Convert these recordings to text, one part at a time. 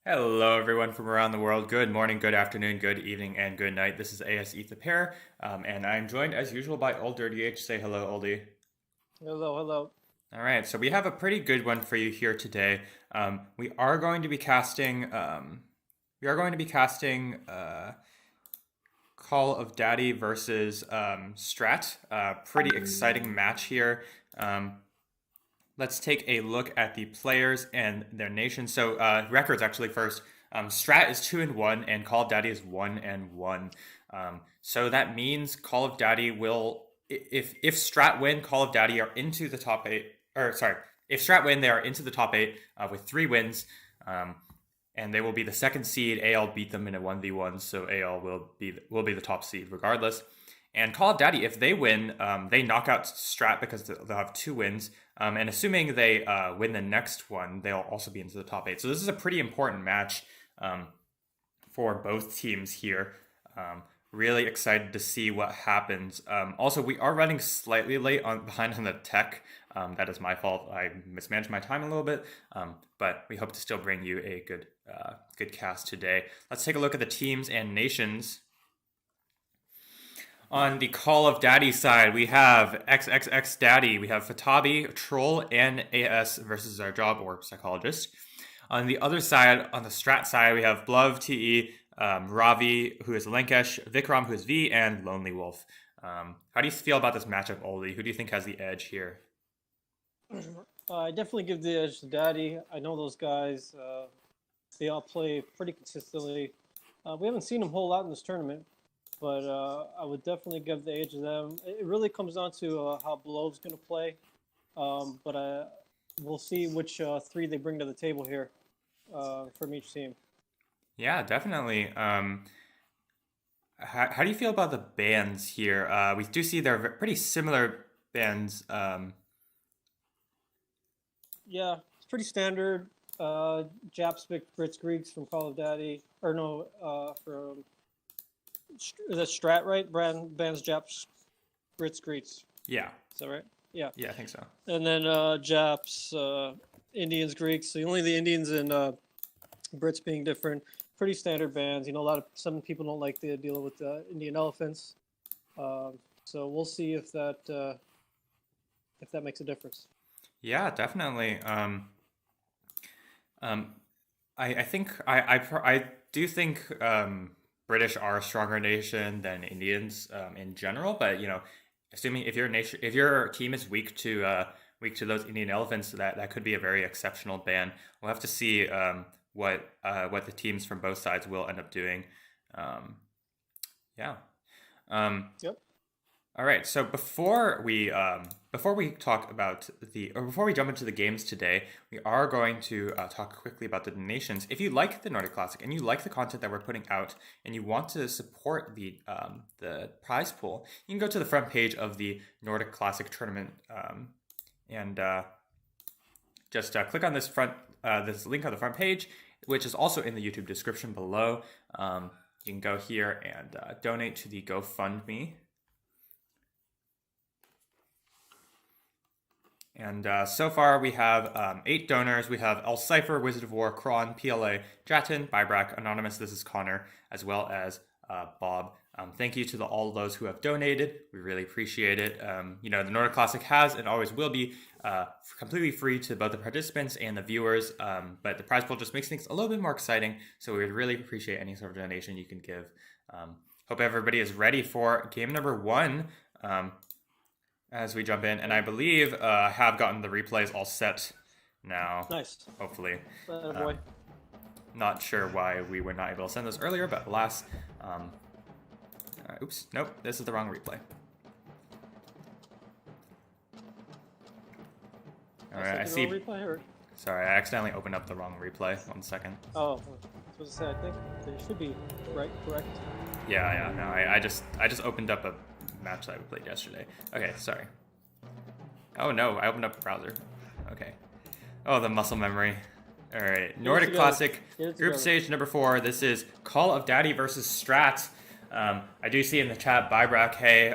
Hello, everyone from around the world. Good morning, good afternoon, good evening, and good night. This is AS Pair, and I'm joined as usual by olddirtyh. Say hello, oldie. Hello, hello. All right, so we have a pretty good one for you here today. We are going to be casting. We are going to be casting Call of Daddy versus Strat. Pretty exciting match here. Um, let's take a look at the players and their nation. So records actually first. Strat is 2-1, and Call of Daddy is 1-1. So that means Call of Daddy will, if Strat win, Call of Daddy are into the top eight. Or sorry, if Strat win, they are into the top eight with 3 wins. And they will be the second seed. AL beat them in a 1v1, so AL will be the top seed regardless. And Call of Daddy, if they win, they knock out Strat because they'll have 2 wins. And assuming they win the next one, they'll also be into the top eight. So this is a pretty important match for both teams here. Really excited to see what happens. Also, we are running slightly behind on the tech. That is my fault. I mismanaged my time a little bit, but we hope to still bring you a good cast today. Let's take a look at the teams and nations. On the Call of Daddy side, we have XXX Daddy, we have Fatabi, Troll, and AS versus our job orb psychologist. On the other side, on the Strat side, we have Blove, TE, Ravi, who is Lankesh, Vikram, who is V, and Lonely Wolf. How do you feel about this matchup, Oldie? Who do you think has the edge here? I definitely give the edge to Daddy. I know those guys. They all play pretty consistently. We haven't seen them a whole lot in this tournament, but I would definitely give the edge to them. It really comes down to how Blove's going to play, but we'll see which 3 they bring to the table here from each team. Yeah, definitely. How do you feel about the bands here? We do see they're pretty similar bands. Yeah, it's pretty standard. Japs, Brits, Greeks from Call of Daddy, or no, from the Strat, right? Bands, Japs, Brits, Greeks. Yeah, Is that right? Yeah. yeah, I think so. And then Japs, Indians, Greeks. So only the Indians and Brits being different. Pretty standard bands. You know, some people don't like the deal with Indian elephants. So we'll see if that makes a difference. Yeah, definitely. I think I do think British are a stronger nation than Indians in general, but assuming if your team is weak to those Indian elephants, that could be a very exceptional ban. We'll have to see what the teams from both sides will end up doing. Yeah. Yep. All right. So before we talk about before we jump into the games today, we are going to talk quickly about the donations. If you like the Nordic Classic and you like the content that we're putting out, and you want to support the prize pool, you can go to the front page of the Nordic Classic tournament and just click on this link on the front page, which is also in the YouTube description below. You can go here and donate to the GoFundMe. And so far we have 8 donors. We have El Cypher, Wizard of War, Kron, PLA, Jatin, Bybrak, Anonymous, this is Connor, as well as Bob. Thank you to all of those who have donated. We really appreciate it. The Nordic Classic has and always will be completely free to both the participants and the viewers, but the prize pool just makes things a little bit more exciting, so we would really appreciate any sort of donation you can give. Hope everybody is ready for game number 1. As we jump in, and I believe I have gotten the replays all set now. Nice. Hopefully. Boy. Not sure why we were not able to send those earlier, but alas. Oops, nope, this is the wrong replay. Alright, I see. Sorry, I accidentally opened up the wrong replay. 1 second. Oh, I was supposed to say, I think they should be correct. Yeah, no, I just opened up a match that we played yesterday. Okay, sorry. Oh no, I opened up the browser. Okay. Oh, the muscle memory. All right, Nordic Classic Group Stage number 4. This is Call of Daddy versus Strat. I do see in the chat Bybrak. Hey,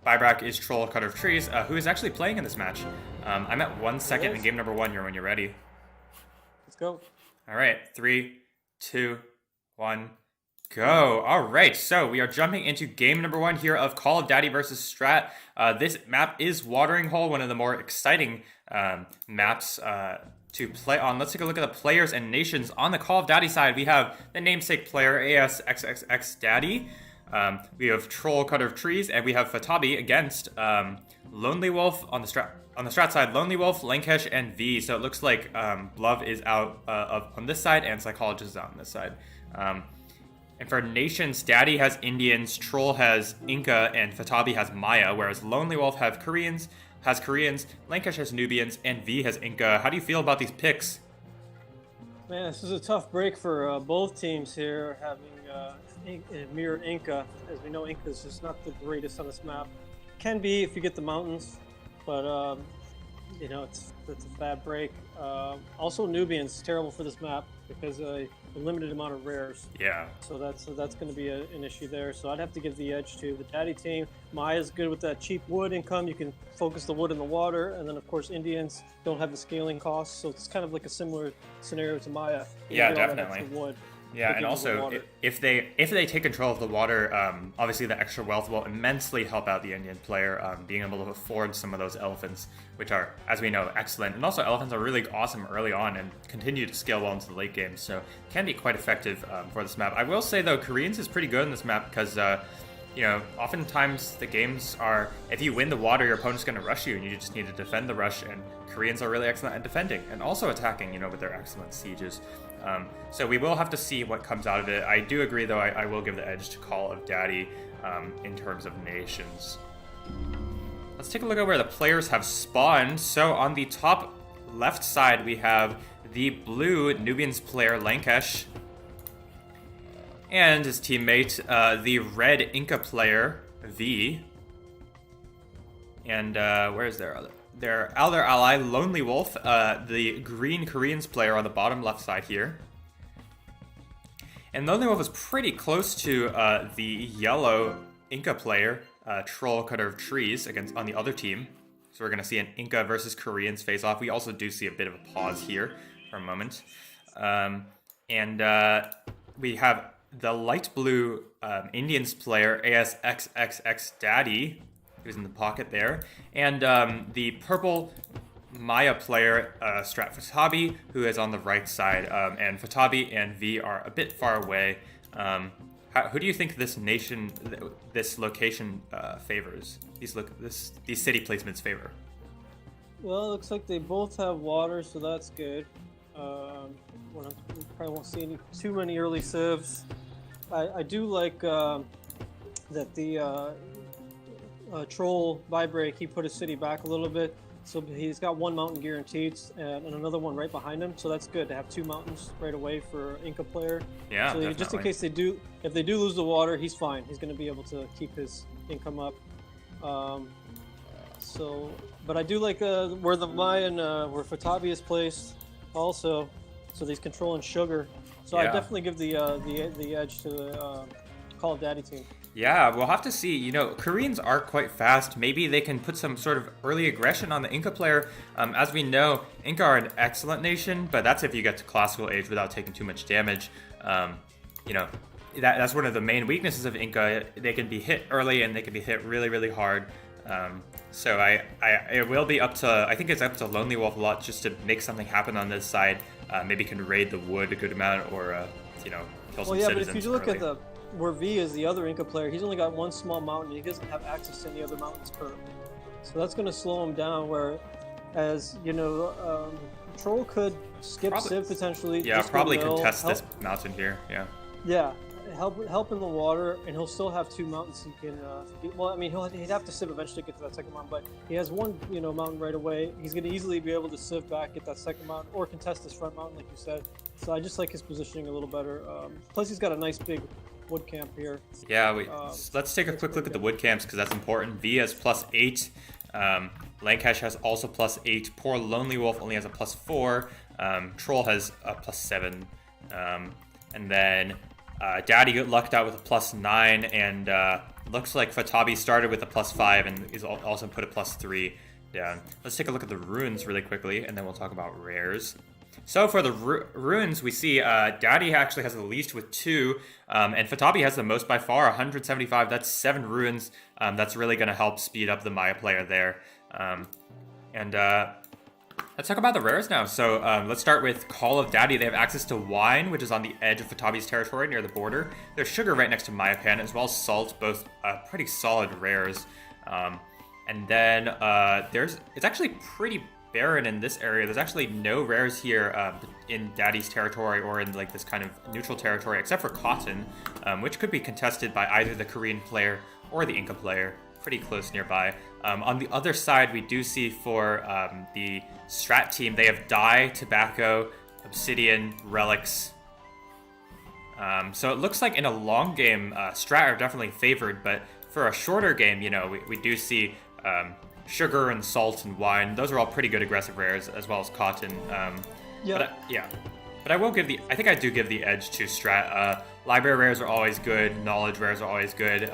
Bybrak is Troll Cutter of Trees, who is actually playing in this match. I'm at 1 second in game number 1. When you're ready. Let's go. All right, 3, 2, 1, go. All right, so we are jumping into game number 1 here of Call of Daddy versus Strat. This map is Watering Hole, one of the more exciting maps to play on. Let's take a look at the players and nations. On the Call of Daddy side, we have the namesake player ASXXX Daddy. We have Troll Cutter of Trees, and we have Fatabi against Lonely Wolf on the Strat side. Lonely Wolf, Lankesh, and V. So it looks like Blove is out on this side, and Psychologist is out on this side. And for nations, Daddy has Indians, Troll has Inca, and Fatabi has Maya, whereas Lonely Wolf has Koreans, Lankesh has Nubians, and V has Inca. How do you feel about these picks? Man, this is a tough break for both teams here, having mirror Inca. As we know, Inca is just not the greatest on this map. Can be if you get the mountains, but you know, it's a bad break. Also, Nubians terrible for this map because a limited amount of rares. Yeah. So that's going to be an issue there. So I'd have to give the edge to the Daddy team. Maya's good with that cheap wood income. You can focus the wood in the water, and then of course Indians don't have the scaling costs, so it's kind of like a similar scenario to Maya. Yeah, definitely. Wood. Yeah, and also if they take control of the water, obviously the extra wealth will immensely help out the Indian player, being able to afford some of those elephants, which are, as we know, excellent. And also elephants are really awesome early on and continue to scale well into the late game, so can be quite effective for this map. I will say though, Koreans is pretty good in this map because you know, oftentimes the games are, if you win the water, your opponent's going to rush you, and you just need to defend the rush, and Koreans are really excellent at defending, and also attacking, you know, with their excellent sieges. So we will have to see what comes out of it. I do agree, though, I will give the edge to Call of Daddy in terms of nations. Let's take a look at where the players have spawned. So on the top left side, we have the blue Nubians player, Lankesh, and his teammate, the red Inca player, V. And where's their other ally, Lonely Wolf, the green Koreans player on the bottom left side here. And Lonely Wolf is pretty close to the yellow Inca player, Troll Cutter of Trees, on the other team. So we're going to see an Inca versus Koreans face off. We also do see a bit of a pause here for a moment. We have the light blue Indians player, ASXXX Daddy, who's in the pocket there, and the purple Maya player, Strat Fatabi, who is on the right side, and Fatabi and V are a bit far away. Who do you think this location favors? These city placements favor? Well, it looks like they both have water, so that's good. We probably won't see too many early civs. I do like that the Troll Vibrate, he put his city back a little bit, so he's got one mountain guaranteed and another one right behind him, so that's good to have two mountains right away for Inca player. Yeah, so just in case if they do lose the water, he's fine. He's going to be able to keep his income up. But I do like where the Mayan, where Fatabi is placed also, so he's controlling sugar. So yeah. I definitely give the edge to the Call of Daddy team. Yeah, we'll have to see. You know, Koreans are quite fast. Maybe they can put some sort of early aggression on the Inca player. As we know, Inca are an excellent nation, but that's if you get to classical age without taking too much damage. You know, that's one of the main weaknesses of Inca. They can be hit early and they can be hit really, really hard. So it will be up to, I think it's up to Lonely Wolf a lot just to make something happen on this side. Maybe can raid the wood a good amount, or you know, kill some citizens. But if you look at where V is the other Inca player, he's only got one small mountain. He doesn't have access to any other mountains currently, so that's going to slow him down. Whereas you know, Troll could skip Civ potentially. Yeah, probably contest this mountain here. Yeah. Yeah, help in the water, and he'll still have two mountains he can. Well, I mean, he'd have to Civ eventually to get to that second mountain, but he has one, you know, mountain right away. He's going to easily be able to Civ back, get that second mountain, or contest this front mountain, like you said. So I just like his positioning a little better. Plus, he's got a nice big wood camp here. Yeah, let's take a quick look at the wood camps because that's important. V has +8. Lankesh has also +8. Poor Lonely Wolf only has a +4. Troll has a +7. And then Daddy lucked out with a +9, and looks like Fatabi started with a +5 and is also put a +3 down. Let's take a look at the runes really quickly, and then we'll talk about rares. So for the runes, we see Daddy actually has the least with 2, and Fatabi has the most by far, 175. That's 7 runes. That's really going to help speed up the Maya player there. And let's talk about the rares now. So let's start with Call of Daddy. They have access to wine, which is on the edge of Fatabi's territory near the border. There's sugar right next to Mayapan, as well as salt, both pretty solid rares. And then it's actually pretty barren in this area. There's actually no rares here in Daddy's territory or in like this kind of neutral territory, except for cotton, which could be contested by either the Korean player or the Inca player, pretty close nearby. On the other side, we do see for the STRAT team, they have dye, tobacco, obsidian, relics. So it looks like in a long game, STRAT are definitely favored, but for a shorter game, you know, we do see sugar and salt and wine. Those are all pretty good aggressive rares, as well as cotton. But I will give I think I do give the edge to Strat. Library rares are always good. Knowledge rares are always good.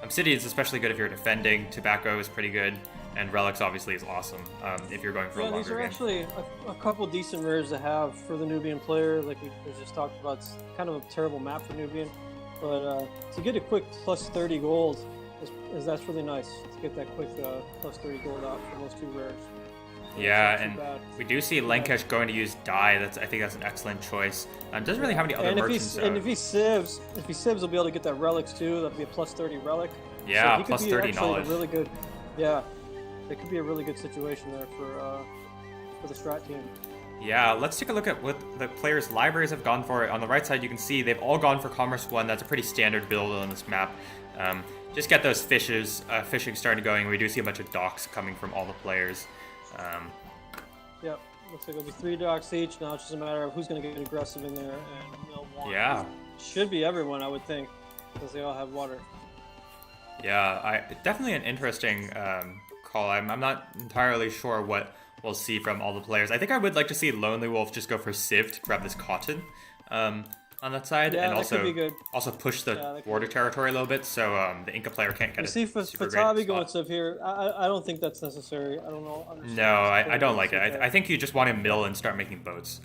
Obsidian is especially good if you're defending. Tobacco is pretty good. And Relics obviously is awesome if you're going for a longer game. These are actually a couple decent rares to have for the Nubian player. Like we just talked about, it's kind of a terrible map for Nubian. But to get a quick plus 30 gold, that's really nice. To get that quick plus 30 gold out for those 2 rares. Yeah, and we do see Lankesh going to use dye. I think that's an excellent choice. Doesn't really have any other merchants. And if he sieves, he'll be able to get that relics too. That'll be a plus 30 relic. Yeah, so plus 30 knowledge. Really good. Yeah, it could be a really good situation there for the Strat team. Yeah, let's take a look at what the players' libraries have gone for. On the right side, you can see they've all gone for Commerce 1. That's a pretty standard build on this map. Just get those fishing started going. We do see a bunch of docks coming from all the players. Yep, looks like it'll be 3 docks each. Now it's just a matter of who's going to get aggressive in there. And Mill 1 yeah, should be everyone, I would think, because they all have water. Yeah, definitely an interesting call. I'm not entirely sure what we'll see from all the players. I think I would like to see Lonely Wolf just go for Civ to grab this cotton on that side, and also push the border territory a little bit, so the Inca player can't get it. You see, Fatabi going Civ here, I don't think that's necessary. I don't know. No, I don't like it. I think you just want to mill and start making boats.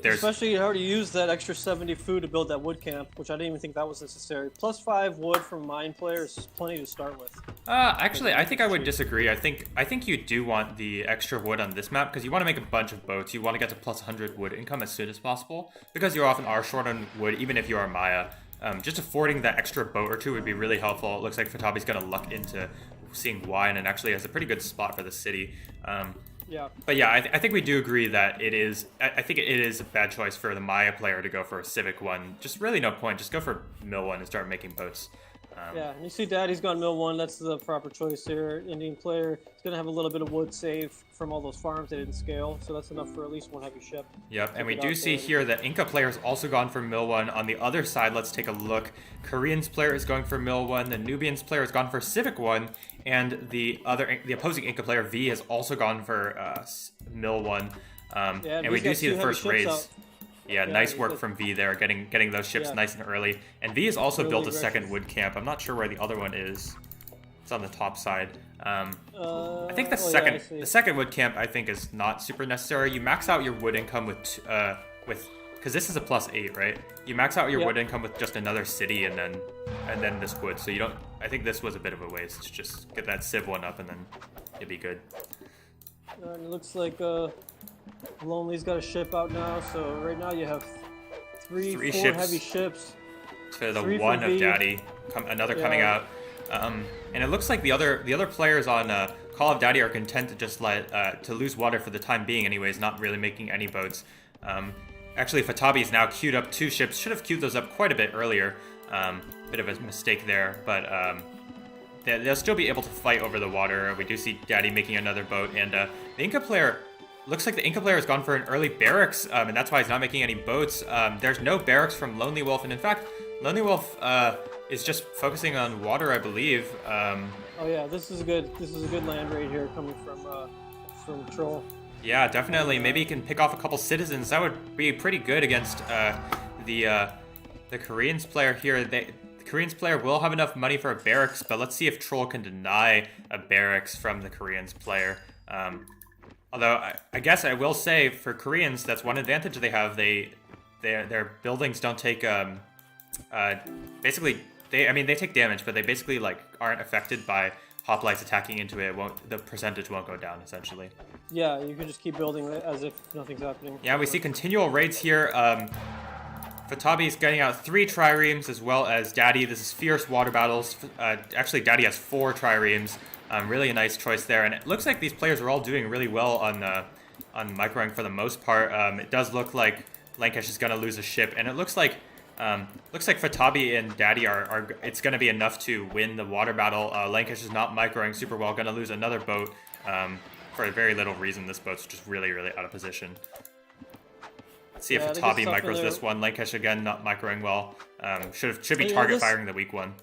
Especially you already used that extra 70 food to build that wood camp, which I didn't even think that was necessary. Plus 5 wood from mine players is plenty to start with. Actually, I think I would disagree. I think you do want the extra wood on this map because you want to make a bunch of boats. You want to get to plus 100 wood income as soon as possible because you often are short on wood, even if you are Maya. Just affording that extra boat or 2 would be really helpful. It looks like Fatabi's going to luck into seeing wine and actually has a pretty good spot for the city. Yeah. But yeah, I think we do agree that it is. I think it is a bad choice for the Maya player to go for a Civic 1. Just really no point. Just go for Mill 1 and start making boats. Yeah, and you see Daddy's gone Mill 1. That's the proper choice here. Indian player is going to have a little bit of wood saved from all those farms they didn't scale, so that's enough for at least 1 heavy ship. Yep, and we do see here that Inca player's also gone for Mill 1. On the other side, let's take a look. Korean's player is going for Mill 1. The Nubian's player has gone for Civic 1. And the opposing Inca player, V, has also gone for Mill 1. And we do see the first raise. Yeah, nice work from V there, getting those ships nice and early. And V has also built a second wood camp. I'm not sure where the other one is. It's on the top side. I think the second wood camp I think is not super necessary. You max out your wood income with because this is a plus 8, right? You max out your wood income with just another city and then this wood. So you don't. I think this was a bit of a waste. Just get that Civ 1 up and then it'd be good. It looks like Lonely's got a ship out now, so right now you have 4 ships heavy ships. To the 1 of Daddy, another coming out, and it looks like the other players on Call of Daddy are content to just to lose water for the time being, anyways, not really making any boats. Actually, Fatabi's now queued up 2 ships. Should have queued those up quite a bit earlier. Bit of a mistake there, but they'll still be able to fight over the water. We do see Daddy making another boat, and the Inca player. Looks like the Inca player has gone for an early barracks, and that's why he's not making any boats. There's no barracks from Lonely Wolf, and in fact, Lonely Wolf is just focusing on water, I believe. Oh yeah, this is a good land raid here coming from Troll. Yeah, definitely. Maybe he can pick off a couple citizens. That would be pretty good against the Koreans player here. The Koreans player will have enough money for a barracks, but let's see if Troll can deny a barracks from the Koreans player. Although I guess I will say for Koreans, that's one advantage they have. Their buildings don't take basically they take damage, but they basically like aren't affected by hoplites attacking into it. The percentage won't go down essentially. Yeah, you can just keep building as if nothing's happening. Yeah, we see continual raids here. Fatabi's getting out 3 triremes as well as Daddy. This is fierce water battles. Actually, Daddy has 4 triremes. Really a nice choice there, and it looks like these players are all doing really well on microing for the most part. It does look like Lankesh is gonna lose a ship, and it looks like Fatabi and Daddy are it's gonna be enough to win the water battle. Lankesh is not microing super well, gonna lose another boat for very little reason. This boat's just really out of position. Let's see if Fatabi micros this one. Lankesh again not microing well. Should be target firing the weak one.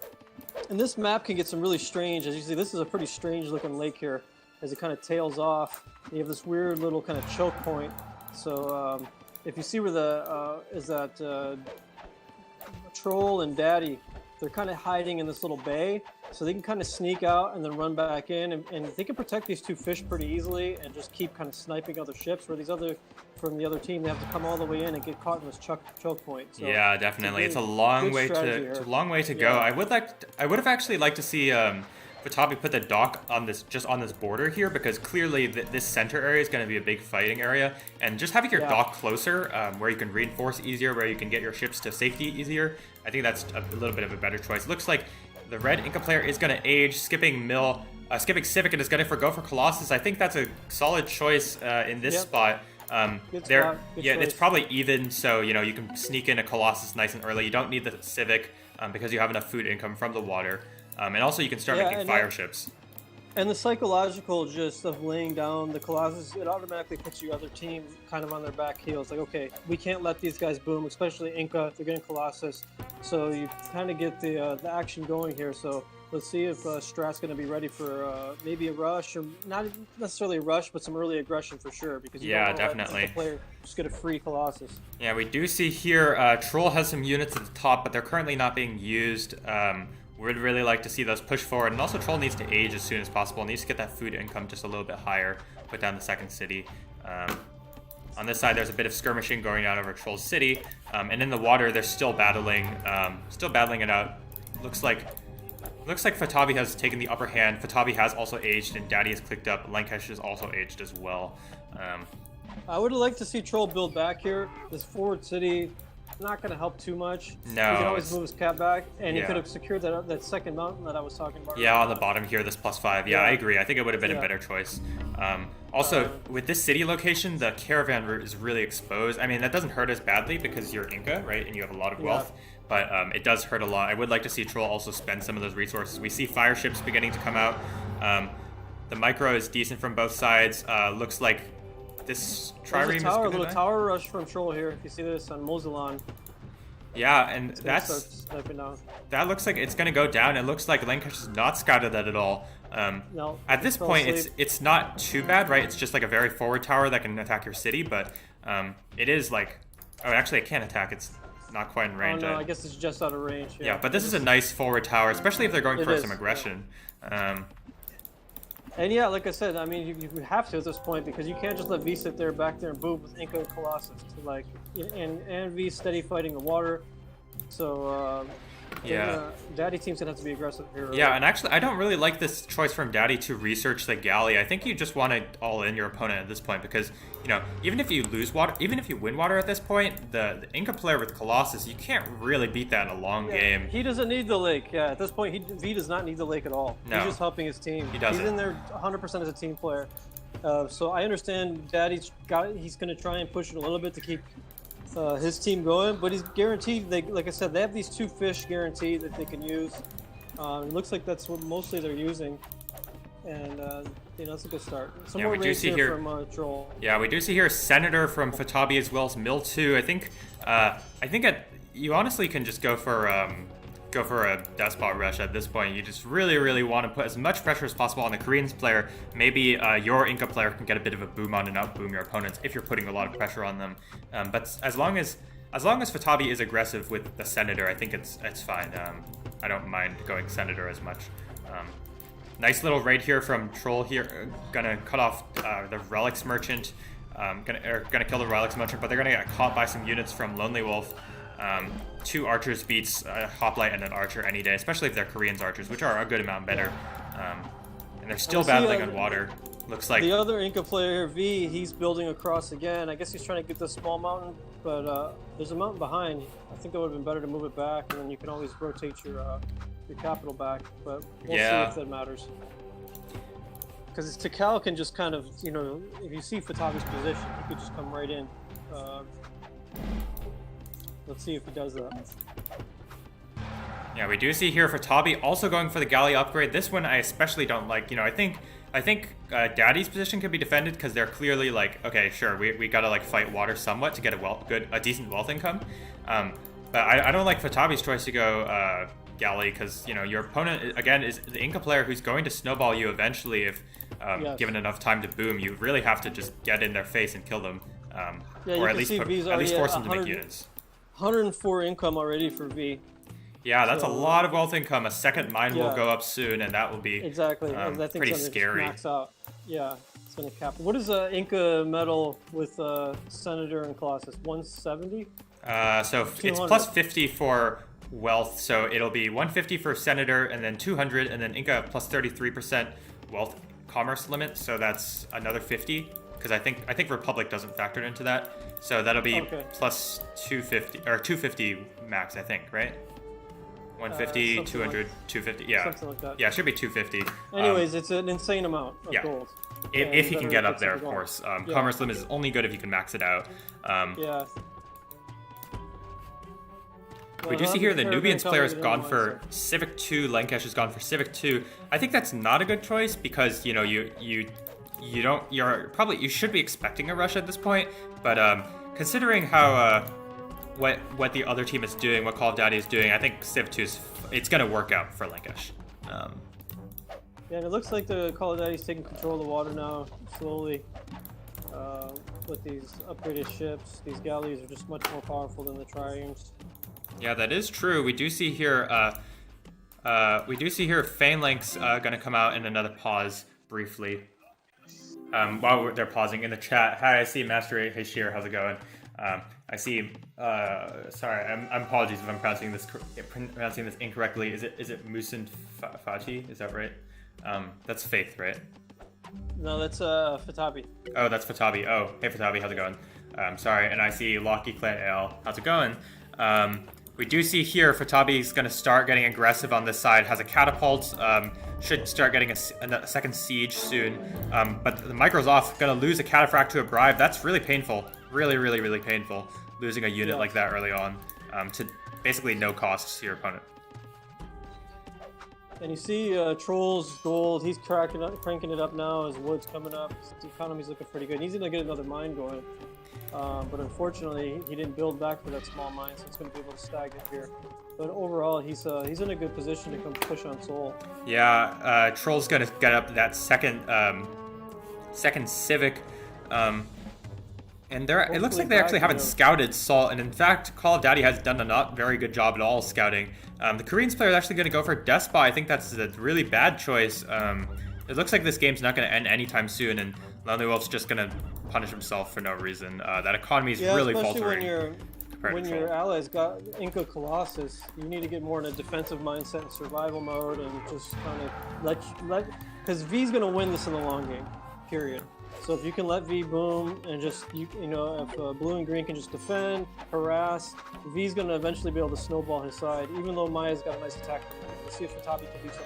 And this map can get some really strange. As you see, this is a pretty strange looking lake here as it kind of tails off. You have this weird little kind of choke point. So if you see where the Troll and Daddy, they're kind of hiding in this little bay, so they can kind of sneak out and then run back in, and they can protect these 2 fish pretty easily and just keep kind of sniping other ships. Where these from the other team, they have to come all the way in and get caught in this choke point. So yeah, definitely, it's a long way to go. I would have actually liked to see Fatabi put the dock on this border here, because clearly this center area is going to be a big fighting area, and just having your dock closer, where you can reinforce easier, where you can get your ships to safety easier, I think that's a little bit of a better choice. Looks like the red Inca player is going to age, skipping Civic, and is going to go for Colossus. I think that's a solid choice in this spot. Good choice. It's probably even, so you can sneak in a Colossus nice and early. You don't need the Civic because you have enough food income from the water. And also you can start making fire ships. And the psychological just of laying down the Colossus, it automatically puts your other team kind of on their back heels. Like, okay, we can't let these guys boom, especially Inca. They're getting Colossus. So you kind of get the action going here. So let's see if Strat's going to be ready for maybe a rush, or not necessarily a rush, but some early aggression for sure. Because you don't definitely. The player just get a free Colossus. Yeah, we do see here Troll has some units at the top, but they're currently not being used. We'd really like to see those push forward, and also Troll needs to age as soon as possible. Needs to get that food income just a little bit higher, put down the second city. On this side, there's a bit of skirmishing going on over Troll's city, and in the water, they're still battling it out. Looks like Fatabi has taken the upper hand. Fatabi has also aged, and Daddy has clicked up. Lankesh is also aged as well. I would like to see Troll build back here. This forward city not going to help too much. No. He can always move his cap back, and he could have secured that second mountain that I was talking about. Yeah, on the bottom here, this +5. Yeah, I agree. I think it would have been a better choice. Also, with this city location, the caravan route is really exposed. I mean, that doesn't hurt as badly because you're Inca, right? And you have a lot of wealth. But it does hurt a lot. I would like to see Troll also spend some of those resources. We see fire ships beginning to come out. The micro is decent from both sides. Looks like this trireme is a little tower rush from Troll here. If you see this on Mozilan. Yeah, and that looks like it's going to go down. It looks like Lankesh is not scouted that at all. No, at this point, it's not too bad, right? It's just like a very forward tower that can attack your city, but it is like... Oh, actually, it can't attack. It's not quite in range. Oh, no, I guess it's just out of range. Yeah, but this is a nice forward tower, especially if they're going for some aggression. And yeah, like I said, I mean, you have to at this point, because you can't just let V sit there back there and boom with Inca and Colossus. Like, and V steady fighting the water. So Daddy team's gonna have to be aggressive here. Right? Yeah, and actually, I don't really like this choice from Daddy to research the galley. I think you just want to all in your opponent at this point, because even if you lose water, even if you win water at this point, the Inca player with Colossus, you can't really beat that in a long game. He doesn't need the lake. Yeah, at this point, V does not need the lake at all. No. He's just helping his team. He doesn't. He's in there 100% as a team player. So I understand Daddy's he's going to try and push it a little bit to keep his team going, but he's guaranteed. Like I said, they have these 2 fish guaranteed that they can use. It looks like that's what mostly they're using, and that's a good start. Some more raids here from Troll. Yeah, we do see here Senator from Fatabi as well as Mill 2. I think you honestly can just go for a despot rush at this point. You just really want to put as much pressure as possible on the Koreans player. Maybe your Inca player can get a bit of a boom on and outboom your opponents if you're putting a lot of pressure on them. But as long as Fatabi is aggressive with the Senator, I think it's fine. I don't mind going Senator as much. Nice little raid here from Troll here. Gonna cut off the Relics Merchant. Gonna kill the Relics Merchant, but they're gonna get caught by some units from Lonely Wolf. 2 archers beats Hoplite and an archer any day, especially if they're Koreans archers, which are a good amount better. And they're still battling on water. Looks like the other Inca player, V, he's building across again. I guess he's trying to get the small mountain, but there's a mountain behind. I think it would have been better to move it back, and then you can always rotate your capital back. But we'll see if that matters. Because Tikal can just kind of, you know, if you see Fatabi's position, he could just come right in. Let's see if he does that. Yeah, we do see here Fatabi also going for the galley upgrade. This one I especially don't like. You know, I think Daddy's position could be defended because they're clearly like, okay, sure, we gotta like fight water somewhat to get a decent wealth income. But I don't like Fatabi's choice to go galley because, you know, your opponent again is the Inca player who's going to snowball you eventually if given enough time to boom. You really have to just get in their face and kill them, or at least force them to make units. 104 income already for V. Yeah, that's a lot of wealth income. A second mine will go up soon, and that will be pretty scary. Max out. Yeah, it's gonna cap. What is Inca medal with Senator and Colossus? 170. So it's plus 50 for wealth, so it'll be 150 for Senator, and then 200, and then Inca plus 33% wealth commerce limit. So that's another 50. Because I think Republic doesn't factor into that, so that'll be plus 250 or 250 max. I think, right? 150, 200, 250. Yeah, something like that. Yeah, it should be 250. Anyways, it's an insane amount of gold. If he can get up there, of course. Commerce limit is only good if you can max it out. Yeah. We do see here the Nubians player has gone for Civic 2. Lankesh has gone for Civic 2. I think that's not a good choice because, you know, you should be expecting a rush at this point, but considering how what the other team is doing, what Call of Daddy is doing, I think Civ 2 it's gonna work out for Lankesh. Yeah, and it looks like the Call of Daddy's taking control of the water now, slowly. With these upgraded ships, these galleys are just much more powerful than the triremes. Yeah, that is true. We do see here Phalanx gonna come out in another pause briefly. While they're pausing in the chat, hi, I see Master Hashir, how's it going? I see. Sorry, I'm apologies if I'm pronouncing this incorrectly. Is it Musin Fati? Is that right? That's Faith, right? No, that's Fatabi. Oh, that's Fatabi. Oh, hey Fatabi, how's it going? Sorry, and I see Locky Clan Ale. How's it going? We do see here Fatabi's going to start getting aggressive on this side. Has a catapult. Should start getting a second siege soon. But the micro's off. Going to lose a cataphract to a bribe. That's really painful. Really, really, really painful. Losing a unit like that early on to basically no costs to your opponent. And you see Troll's gold. He's cranking it up now. His wood's coming up. The economy's looking pretty good. He's going to get another mine going. But unfortunately, he didn't build back for that small mine, so it's going to be a little stagnant here. But overall, he's in a good position to come push on Seoul. Yeah, Troll's going to get up that second Civic. And it looks like they actually haven't scouted Salt, and in fact, Call of Daddy has done a not very good job at all scouting. The Koreans player is actually going to go for Despot. I think that's a really bad choice. It looks like this game's not going to end anytime soon, and Lonely Wolf's just going to punish himself for no reason. That economy is really faltering. When your allies got Inca Colossus, you need to get more in a defensive mindset and survival mode, and just kind of let because V's going to win this in the long game. Period. So if you can let V boom and just, you know, if blue and green can just defend, harass, V's going to eventually be able to snowball his side, even though Maya's got a nice attack. Let's see if Fatabi can do something.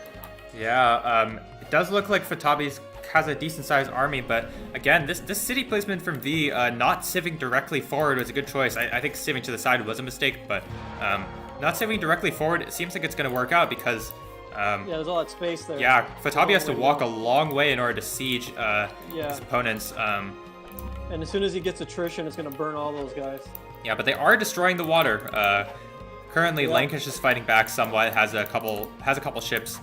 Yeah, it does look like Fatabi has a decent-sized army, but again, this city placement from V, not civving directly forward was a good choice. I think civving to the side was a mistake, but not civving directly forward, it seems like it's going to work out because... yeah, there's all that space there. Yeah, Fatabi has to walk a long way in order to siege his opponents. And as soon as he gets attrition, it's going to burn all those guys. Yeah, but they are destroying the water. Currently, Lankish is fighting back somewhat. Has a couple ships.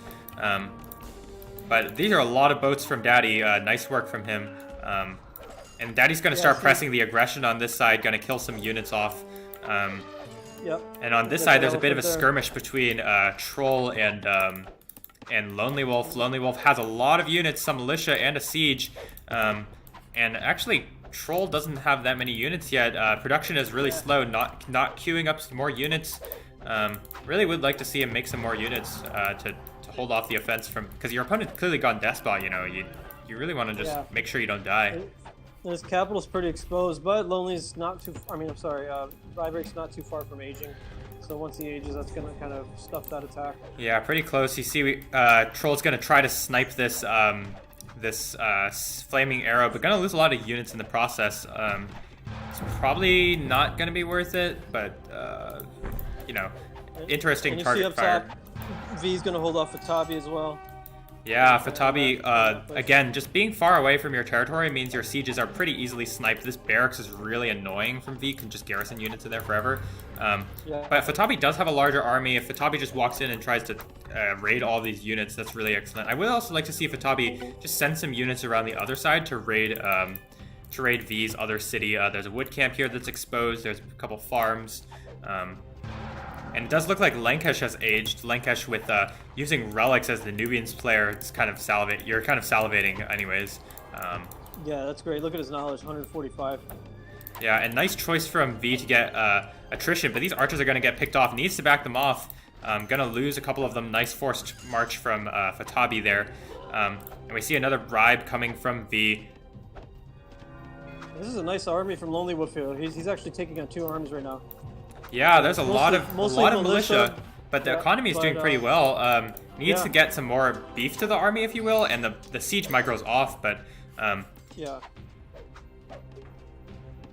But these are a lot of boats from Daddy. Nice work from him. And Daddy's going to start pressing the aggression on this side. Going to kill some units off. Yep. And on this side, there's a bit of a skirmish between Troll and and Lonely Wolf. Lonely Wolf has a lot of units, some militia and a siege. And actually, Troll doesn't have that many units yet. Production is really slow, not queuing up some more units. Really would like to see him make some more units to hold off the offense from, because your opponent clearly gone Despot, you know. You really want to just make sure you don't die. His capital's pretty exposed, but Lonely's not too. I mean, I'm sorry. Vibrate's not too far from aging, so once he ages, that's gonna kind of stuff that attack. Yeah, pretty close. You see, Troll's gonna try to snipe this flaming arrow, but gonna lose a lot of units in the process. It's probably not gonna be worth it, but you know, interesting target fire. Top, V's gonna hold off Fatabi as well. Yeah, Fatabi, again, just being far away from your territory means your sieges are pretty easily sniped. This barracks is really annoying from V, can just garrison units in there forever. But Fatabi does have a larger army. If Fatabi just walks in and tries to raid all these units, that's really excellent. I would also like to see Fatabi just send some units around the other side to raid V's other city. There's a wood camp here that's exposed. There's a couple farms. And it does look like Lankesh has aged. Lankesh with using relics as the Nubians player, it's kind of you're kind of salivating anyways. Yeah, that's great. Look at his knowledge, 145. Yeah, and nice choice from V to get attrition, but these archers are going to get picked off. Needs to back them off. Gonna lose a couple of them. Nice forced march from Fatabi there. And we see another bribe coming from V. This is a nice army from Lonely Wolf here. He's actually taking on 2 armies right now. Yeah, there's a lot of militia, but the economy is doing pretty well. Needs to get some more beef to the army, if you will, and the siege micro's off, but yeah.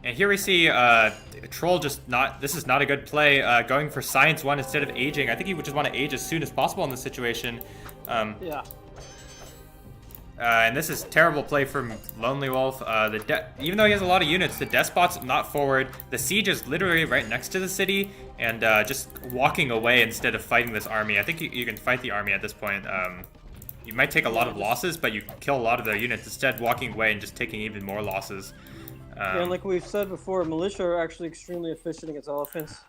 And here we see Troll just not. This is not a good play. Going for Science 1 instead of aging. I think he would just want to age as soon as possible in this situation. Yeah. And this is terrible play from Lonely Wolf. Even though he has a lot of units, the Despot's not forward. The siege is literally right next to the city, and just walking away instead of fighting this army. I think you can fight the army at this point. You might take a lot of losses, but you kill a lot of their units instead, walking away and just taking even more losses. Yeah, and like we've said before, militia are actually extremely efficient against elephants.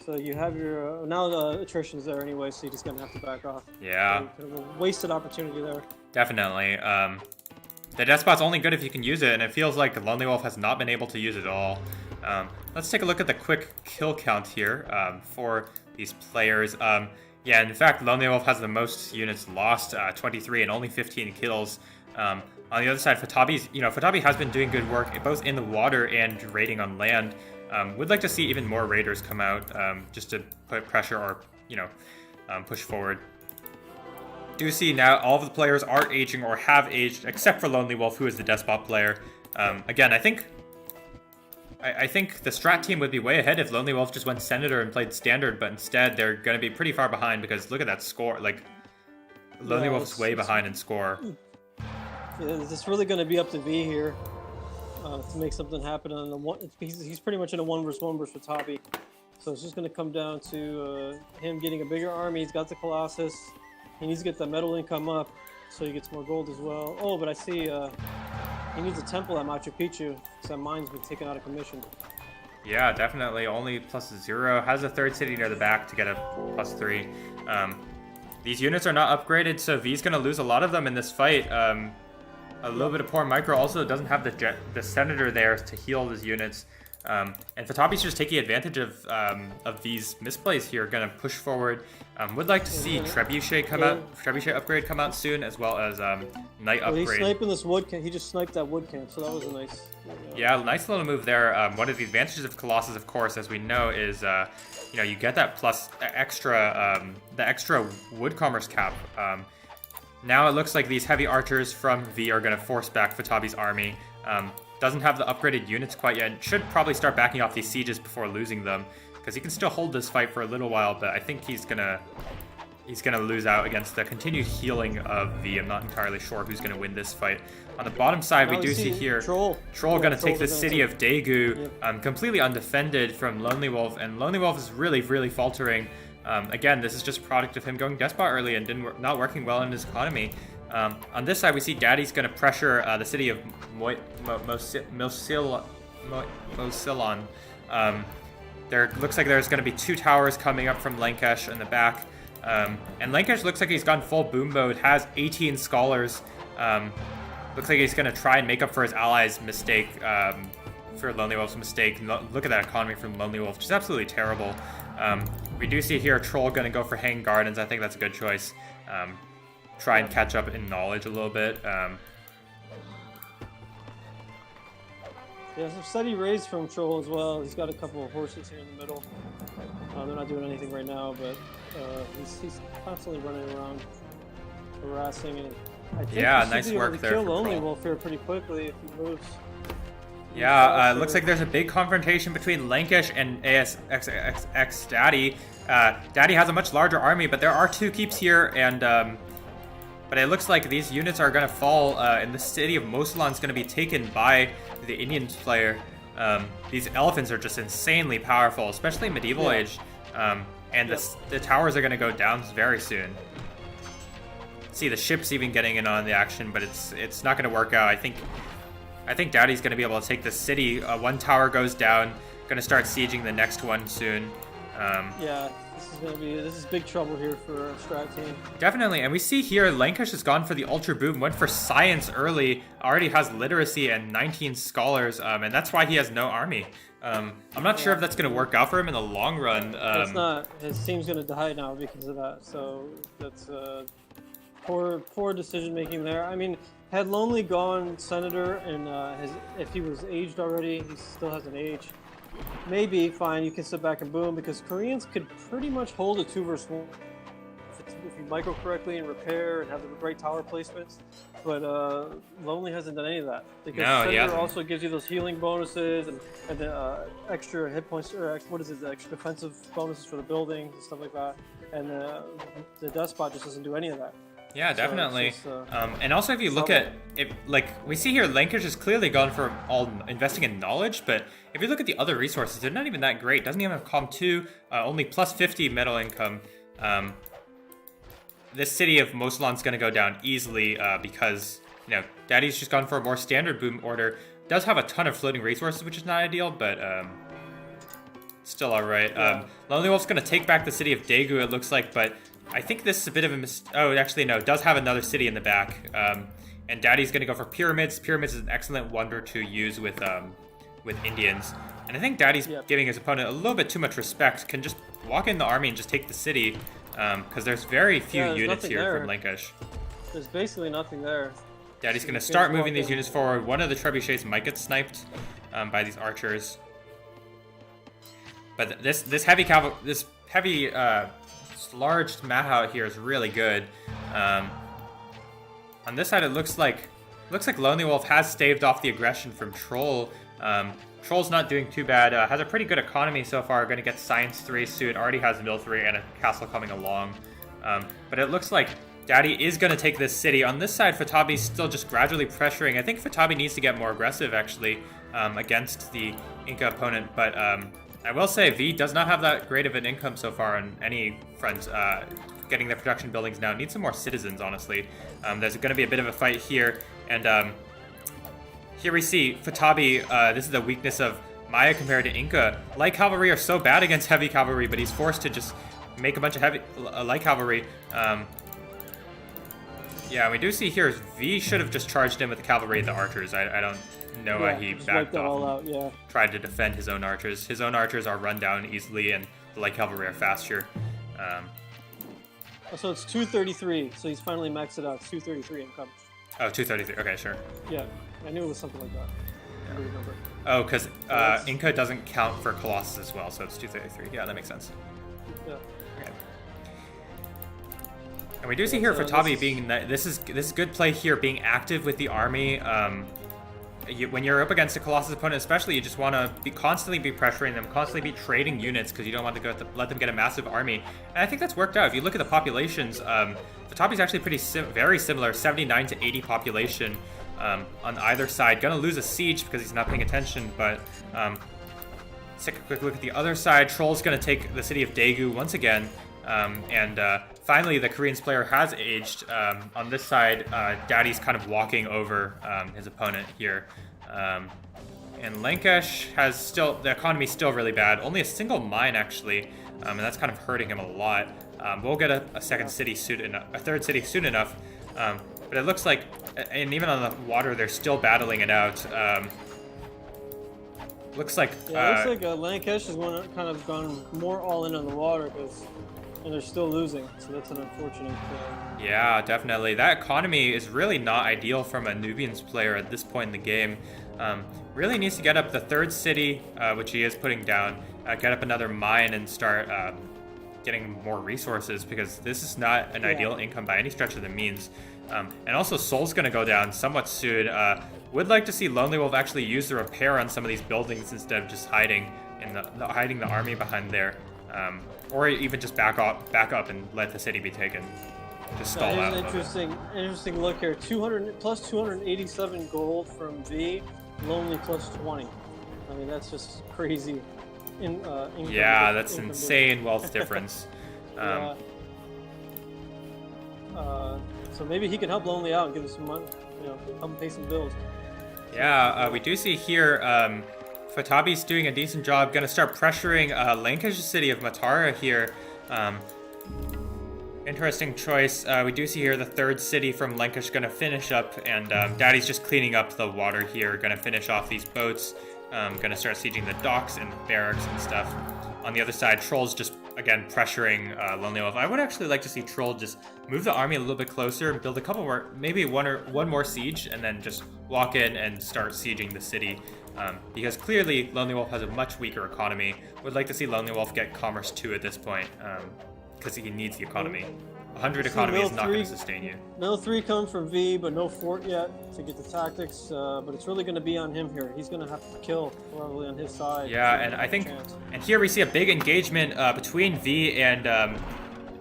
So you have your now the attrition's there anyway, so you're just gonna have to back off. Yeah. So kind of a wasted opportunity there. Definitely. The Despot's only good if you can use it, and it feels like Lonely Wolf has not been able to use it at all. Let's take a look at the quick kill count here for these players. Yeah, in fact, Lonely Wolf has the most units lost, 23, and only 15 kills. On the other side, Fatabi has been doing good work both in the water and raiding on land. Would like to see even more raiders come out just to put pressure or, push forward. Do see now all of the players are aging or have aged, except for Lonely Wolf, who is the Despot player. Again, I think the Strat team would be way ahead if Lonely Wolf just went Senator and played Standard, but instead they're going to be pretty far behind because look at that score. Like, Lonely Wolf's way behind in score. Yeah, it's really going to be up to V here to make something happen. He's pretty much in a 1 versus 1 versus Fatabi. So it's just going to come down to him getting a bigger army. He's got the Colossus. He needs to get the metal income up so he gets more gold as well. Oh, but I see he needs a temple at Machu Picchu because that mine's been taken out of commission. Yeah, definitely. Only +0. Has a third city near the back to get a +3. These units are not upgraded, so V's going to lose a lot of them in this fight. A little bit of poor micro. Also, doesn't have the Senator there to heal his units. And Fatabi's just taking advantage of these misplays here. Gonna push forward. Would like to see Trebuchet upgrade come out soon, as well as Knight upgrade. He's sniping this wood camp. He just sniped that wood camp, so that was a nice. Yeah, nice little move there. One of the advantages of Colossus, of course, as we know, is you get that plus extra the extra wood commerce cap. Now it looks like these heavy archers from V are going to force back Fatabi's army. Doesn't have the upgraded units quite yet. Should probably start backing off these sieges before losing them, because he can still hold this fight for a little while, but I think he's gonna lose out against the continued healing of V. I'm not entirely sure who's gonna win this fight. On the bottom side, we do see here Troll gonna take the city of Daegu, completely undefended from Lonely Wolf, and Lonely Wolf is really, really faltering. Again, this is just a product of him going Despot early and not working well in his economy. On this side, we see Daddy's going to pressure the city of Mosilon. There looks like there's going to be 2 towers coming up from Lankesh in the back. And Lankish looks like he's gone full boom mode, has 18 scholars. Looks like he's going to try and make up for his allies' mistake, for Lonely Wolf's mistake. Look at that economy from Lonely Wolf, which is absolutely terrible. We do see here a Troll going to go for Hanging Gardens. I think that's a good choice. Try and catch up in knowledge a little bit. Yeah, some steady raise from Troll as well. He's got a couple of horses here in the middle. They're not doing anything right now, but he's constantly running around, harassing, and I think nice he should be work able to there kill from Lonely Troll. Wolf here pretty quickly if he moves. Yeah, looks like there's a big confrontation between Lankish and ASXX Daddy. Daddy has a much larger army, but there are 2 keeps here, and but it looks like these units are going to fall, and the city of Mosulan's going to be taken by the Indian player. These elephants are just insanely powerful, especially medieval age, and the towers are going to go down very soon. See the ships even getting in on the action, but it's not going to work out. I think Daddy's going to be able to take the city. One tower goes down, going to start sieging the next one soon. Yeah, this is big trouble here for our strat team. Definitely, and we see here Lankish has gone for the Ultra Boom, went for Science early, already has Literacy and 19 Scholars, and that's why he has no army. I'm not sure if that's going to work out for him in the long run. It's not. His team's going to die now because of that, so that's poor decision making there. I mean, had Lonely gone Senator and if he was aged already, he still hasn't aged. Maybe fine, you can sit back and boom, because Koreans could pretty much hold a 2 versus 1 if you micro correctly and repair and have the right tower placements. But Lonely hasn't done any of that, because Senator also gives you those healing bonuses and the extra hit points, or what is it, the extra defensive bonuses for the buildings and stuff like that. And the Despot just doesn't do any of that. Yeah, definitely. So just, and also, if you look at it, like we see here, Lankish has clearly gone for all investing in knowledge. But if you look at the other resources, they're not even that great. Doesn't even have Com 2, only plus 50 metal income. This city of Mosulan's going to go down easily because Daddy's just gone for a more standard boom order. Does have a ton of floating resources, which is not ideal, but still all right. Yeah. Lonely Wolf's going to take back the city of Daegu, it looks like, but I think this is a bit of a oh, actually, no. It does have another city in the back. And Daddy's going to go for Pyramids. Pyramids is an excellent wonder to use with Indians. And I think Daddy's giving his opponent a little bit too much respect. Can just walk in the army and just take the city. Because there's very few units here from Lankish. There's basically nothing there. Daddy's going to start moving these units forward. One of the trebuchets might get sniped by these archers. But this heavy large Mahout here is really good. On this side, it looks like Lonely Wolf has staved off the aggression from Troll. Troll's not doing too bad. Has a pretty good economy so far. Going to get Science 3 soon. Already has Mill 3 and a castle coming along. But it looks like Daddy is going to take this city. On this side, Fatabi's still just gradually pressuring. I think Fatabi needs to get more aggressive, actually, against the Inca opponent. But I will say V does not have that great of an income so far on any front. Getting their production buildings now. Need some more citizens, honestly. There's going to be a bit of a fight here. And here we see Fatabi. This is the weakness of Maya compared to Inca. Light cavalry are so bad against heavy cavalry, but he's forced to just make a bunch of heavy light cavalry. Yeah, we do see here V should have just charged in with the cavalry and the archers. I don't know why he backed off and tried to defend his own archers. His own archers are run down easily, and the light cavalry are faster. So it's 233, so he's finally maxed it out. It's 233 income. Oh, 233. Okay, sure. Yeah, I knew it was something like that. I don't remember. Oh, because Inca doesn't count for Colossus as well, so it's 233. Yeah, that makes sense. Yeah. Okay. And we do see here Fatabi being this is good play here, being active with the army. When you're up against a Colossus opponent, especially, you just want to constantly be pressuring them, constantly be trading units, because you don't want to let them get a massive army. And I think that's worked out. If you look at the populations, Fatabi's actually very similar, 79 to 80 population on either side. Gonna lose a siege because he's not paying attention, but let's take a quick look at the other side. Troll's gonna take the city of Daegu once again. Finally, the Koreans player has aged. On this side, Daddy's kind of walking over his opponent here. And Lankish has the economy's still really bad. Only a single mine, actually, and that's kind of hurting him a lot. We'll get a second city soon enough, a third city soon enough. But it looks like, and even on the water, they're still battling it out. Looks like yeah, it looks like Lankesh has kind of gone more all in on the water and they're still losing. So that's an unfortunate. Yeah, definitely. That economy is really not ideal from a Nubians player at this point in the game. Really needs to get up the third city, which he is putting down. Get up another mine and start getting more resources, because this is not an ideal income by any stretch of the means. And also Sol's going to go down somewhat soon. Would like to see Lonely Wolf actually use the repair on some of these buildings instead of just hiding hiding the army behind there, or even just back up and let the city be taken. Just stall out. Interesting look here. 200 plus 287 gold from V, Lonely plus 20. I mean, that's just crazy. Yeah, that's insane wealth difference. So maybe he can help Lonely out and give him some money, help him pay some bills. Yeah, we do see here Fatabi's doing a decent job. Gonna start pressuring Lancashire city of Matara here. Interesting choice. We do see here the third city from Lankish gonna finish up, and Daddy's just cleaning up the water here, gonna finish off these boats, gonna start sieging the docks and the barracks and stuff. On the other side, Troll's just, again, pressuring Lonely Wolf. I would actually like to see Troll just move the army a little bit closer and build a couple more, maybe one more siege, and then just walk in and start sieging the city. Because clearly Lonely Wolf has a much weaker economy. Would like to see Lonely Wolf get Commerce 2 at this point, because he needs the economy. 100 economy is not going to sustain you. Mill 3 comes from V, but no fort yet to get the tactics. But it's really going to be on him here. He's going to have to kill probably on his side. Yeah, and I think, and here we see a big engagement between V and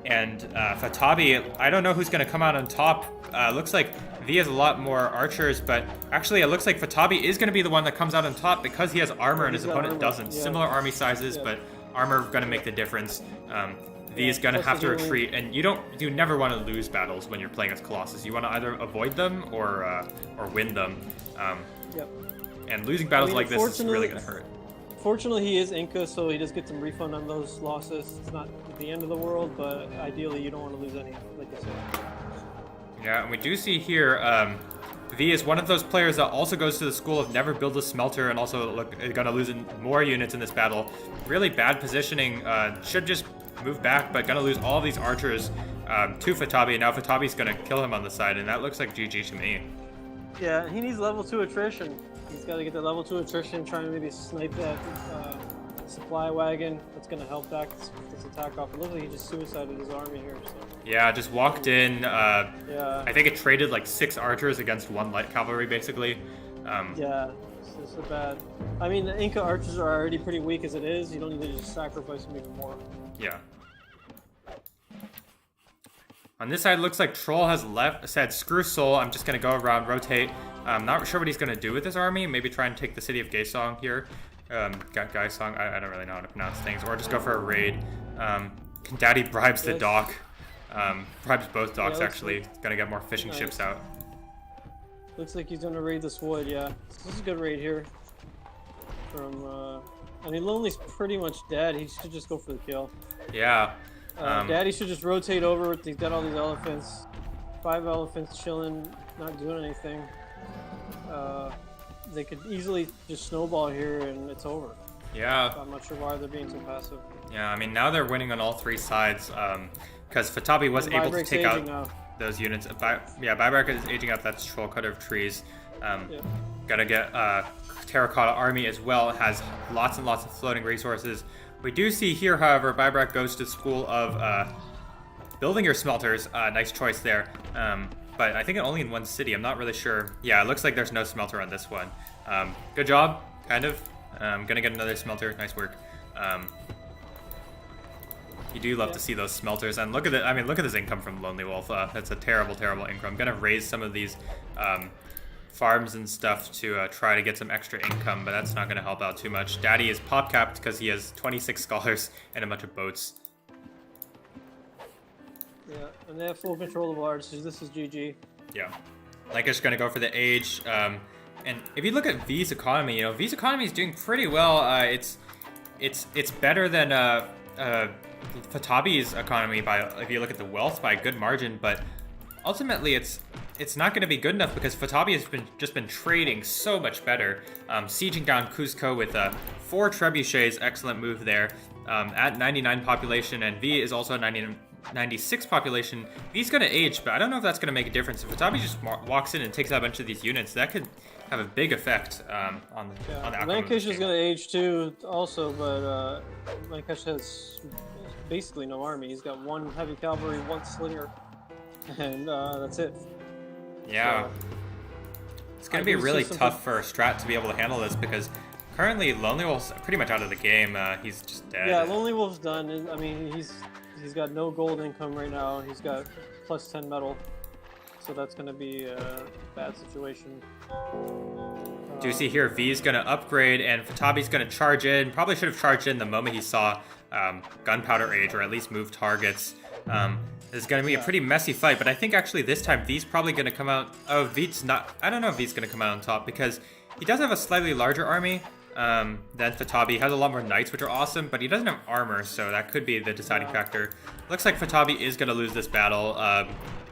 Fatabi. I don't know who's going to come out on top. Looks like V has a lot more archers, but actually it looks like Fatabi is going to be the one that comes out on top because he has armor and his opponent doesn't. Yeah. Similar army sizes, but armor going to make the difference. V is gonna have to retreat, and you never want to lose battles when you're playing as Colossus. You want to either avoid them or win them. And losing battles like this is really gonna hurt. Fortunately, he is Inca, so he does get some refund on those losses. It's not the end of the world, but ideally you don't want to lose any, like I said. Yeah, and we do see here V is one of those players that also goes to the school of never build a smelter, and also gonna lose more units in this battle. Really bad positioning. Should just move back, but gonna lose all these archers to Fatabi, and now Fatabi's gonna kill him on the side, and that looks like GG to me. Yeah, he needs level 2 attrition. He's got to get the level 2 attrition, try and maybe snipe that supply wagon. That's gonna help back this attack off. It looks like he just suicided his army here. So. Yeah, just walked in. I think it traded like 6 archers against 1 light cavalry, basically. Yeah. It's so bad. I mean, the Inca archers are already pretty weak as it is. You don't need to just sacrifice them even more. Yeah. On this side, looks like Troll has said, screw Sol, I'm just going to go around, rotate. I'm not sure what he's going to do with his army. Maybe try and take the city of Gaesong here. Gaesong, I don't really know how to pronounce things. Or just go for a raid. Daddy bribes the dock. Bribes both docks, actually. Going to get more fishing ships out. Looks like he's going to raid this wood, yeah. This is a good raid here. I mean, Lonely's pretty much dead. He should just go for the kill. Yeah. Daddy should just rotate over. He's got all these elephants. 5 elephants chilling, not doing anything. They could easily just snowball here and it's over. Yeah. So I'm not sure why they're being so passive. Yeah, I mean, now they're winning on all 3 sides. Because Fatabi was able to take out those units. Bybrak is aging out. That's Troll Cutter of Trees. Gotta get Terracotta Army as well. It has lots and lots of floating resources. We do see here, however, Bybrak goes to school of building your smelters. Nice choice there. But I think only in 1 city. I'm not really sure. Yeah, it looks like there's no smelter on this one. Good job, kind of. Gonna get another smelter. Nice work. You do love to see those smelters, and look at it. I mean, look at this income from Lonely Wolf. That's a terrible, terrible income. I'm gonna raise some of these farms and stuff to try to get some extra income, but that's not gonna help out too much. Daddy is pop capped because he has 26 scholars and a bunch of boats. Yeah, and they have full control of ours, so this is GG. Yeah, Lankish gonna go for the age. And if you look at V's economy, V's economy is doing pretty well. It's better than Fatabi's economy by, if you look at the wealth, by a good margin, but ultimately it's not going to be good enough because Fatabi has just been trading so much better, sieging down Cuzco with 4 trebuchets, excellent move there, at 99 population, and V is also 96 population. V's going to age, but I don't know if that's going to make a difference. If Fatabi just walks in and takes out a bunch of these units, that could have a big effect on the outcome. Lankesh is going to age too, also, but Lankesh has basically no army. He's got 1 heavy cavalry, 1 slinger, and that's it. Yeah. So, it's going to be really tough for Strat to be able to handle this because currently Lonely Wolf's pretty much out of the game. He's just dead. Yeah, Lonely Wolf's done. I mean, he's got no gold income right now. He's got plus 10 metal. So that's going to be a bad situation. Do you see here, V's going to upgrade and Fatabi's going to charge in. Probably should have charged in the moment he saw Gunpowder Age, or at least move targets. This is going to be a pretty messy fight, but I think actually this time V's probably going to come out... Oh, V's not... I don't know if V's going to come out on top because he does have a slightly larger army than Fatabi. He has a lot more knights, which are awesome, but he doesn't have armor, so that could be the deciding factor. Looks like Fatabi is going to lose this battle.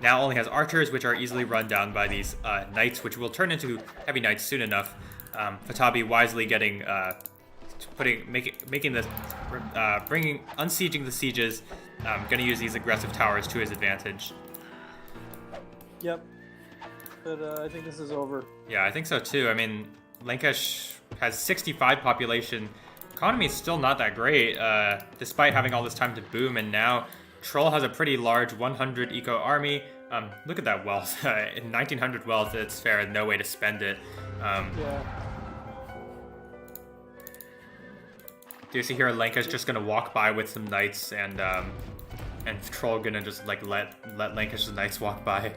Now only has archers, which are easily run down by these knights, which will turn into heavy knights soon enough. Fatabi wisely getting... making this... unsieging the sieges. Gonna use these aggressive towers to his advantage. Yep. But I think this is over. Yeah, I think so too. I mean, Lankesh has 65 population. Economy is still not that great, despite having all this time to boom, and now Troll has a pretty large 100 eco army. Look at that wealth. In 1900 wealth, it's fair, no way to spend it. Yeah. Do you see here Lankesh just gonna walk by with some knights and Troll gonna just like let Lankesh's knights walk by?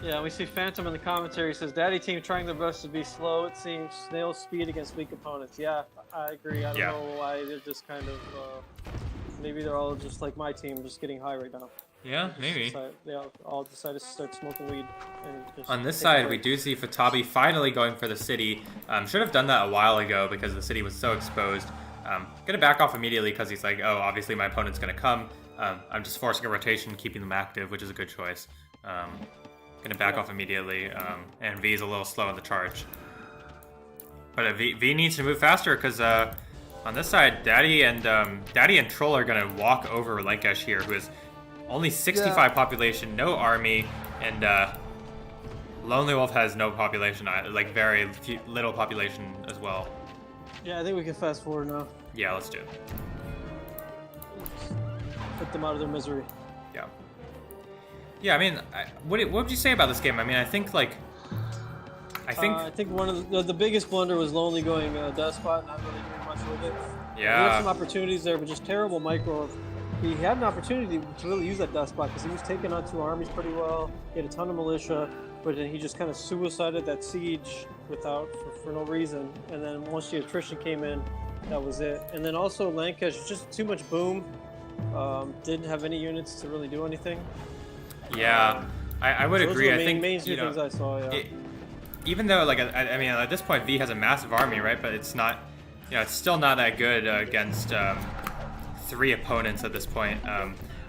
Yeah, we see Phantom in the commentary says, Daddy team trying their best to be slow, it seems. Snail speed against weak opponents. Yeah, I agree. I don't know why they're just kind of... maybe they're all just like my team, just getting high right now. Yeah, maybe. They all decided to start smoking weed. And just on this side, we do see Fatabi finally going for the city. Should have done that a while ago because the city was so exposed. Gonna back off immediately because he's like, oh, obviously my opponent's gonna come. I'm just forcing a rotation, keeping them active, which is a good choice. Gonna back off immediately, and V is a little slow on the charge. But V needs to move faster because on this side, Daddy and Troll are gonna walk over Lankesh here, who is only 65 population, no army, and Lonely Wolf has no population, like very little population as well. Yeah, I think we can fast forward now. Yeah, let's do it. Put them out of their misery. Yeah. Yeah, I mean, what would you say about this game? I mean, I think I think one of the biggest blunder was Lonely going Despot, not really doing much with it. Yeah. He had some opportunities there, but just terrible micro. He had an opportunity to really use that Despot because he was taking on 2 armies pretty well. He had a ton of militia, but then he just kind of suicided that siege for no reason. And then once the attrition came in, that was it. And then also Lankesh, just too much boom. Didn't have any units to really do anything. Yeah, I would agree. Those I think main two things I saw. Yeah. Even though, like, I mean, at this point, V has a massive army, right? But it's not, it's still not that good against 3 opponents at this point.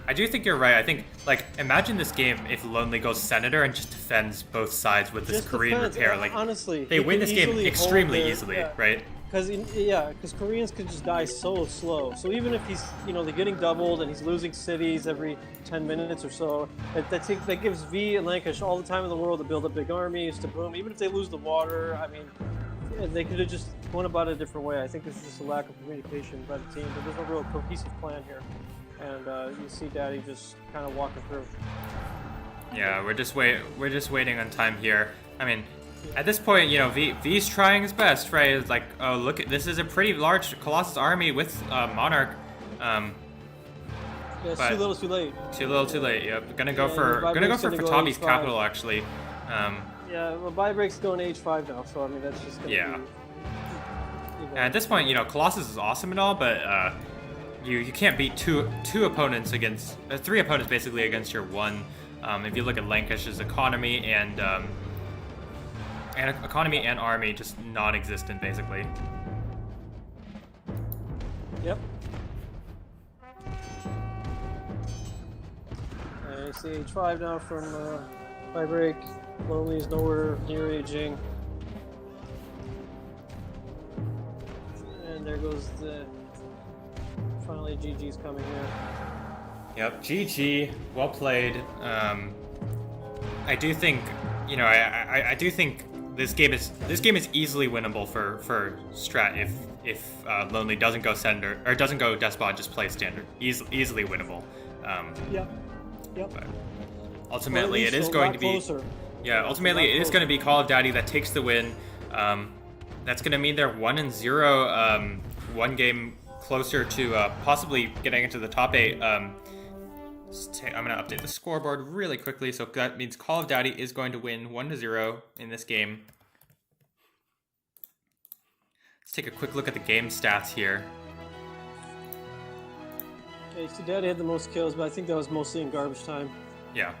I do think you're right. I think, like, imagine this game if Lonely goes Senator and just defends both sides with this Korean repair. Like, honestly, they win this game extremely easily, right? Because Koreans could just die so slow. So even if he's, they're getting doubled and he's losing cities every 10 minutes or so, that gives V and Lankesh all the time in the world to build up big armies, to boom. Even if they lose the water, I mean, they could have just gone about it a different way. I think there's just a lack of communication by the team, but there's no real cohesive plan here. And you see Daddy just kind of walking through. Yeah, we're just waiting on time here. I mean, at this point, V's trying his best, right? It's like, oh, look, this is a pretty large Colossus army with Monarch. Yeah, it's too little, too late. Too little, too late. Yep. Gonna go for Fatabi's capital, actually. Yeah, well, Buybreak's going to H5 now, so I mean that's just gonna be. And at this point, Colossus is awesome and all, but you can't beat two opponents against 3 opponents basically against your 1. If you look at Lankesh's economy and army, just non-existent basically. Yep. I see age 5 now from by break. Lonely is nowhere near aging. And there goes the finally GG's coming here. Yep, GG, well played. I do think, you know, I do think this game is easily winnable for Strat if Lonely doesn't go Sender or doesn't go Despot, just play Standard. Easily winnable. Yep. But ultimately, it is going to be closer. Yeah. Ultimately, it is going to be Call of Daddy that takes the win. That's going to mean they're 1-0, one game closer to possibly getting into the top 8. I'm going to update the scoreboard really quickly. So that means Call of Daddy is going to win 1-0 in this game. Let's take a quick look at the game stats here. Okay, so Daddy had the most kills, but I think that was mostly in garbage time. Yeah.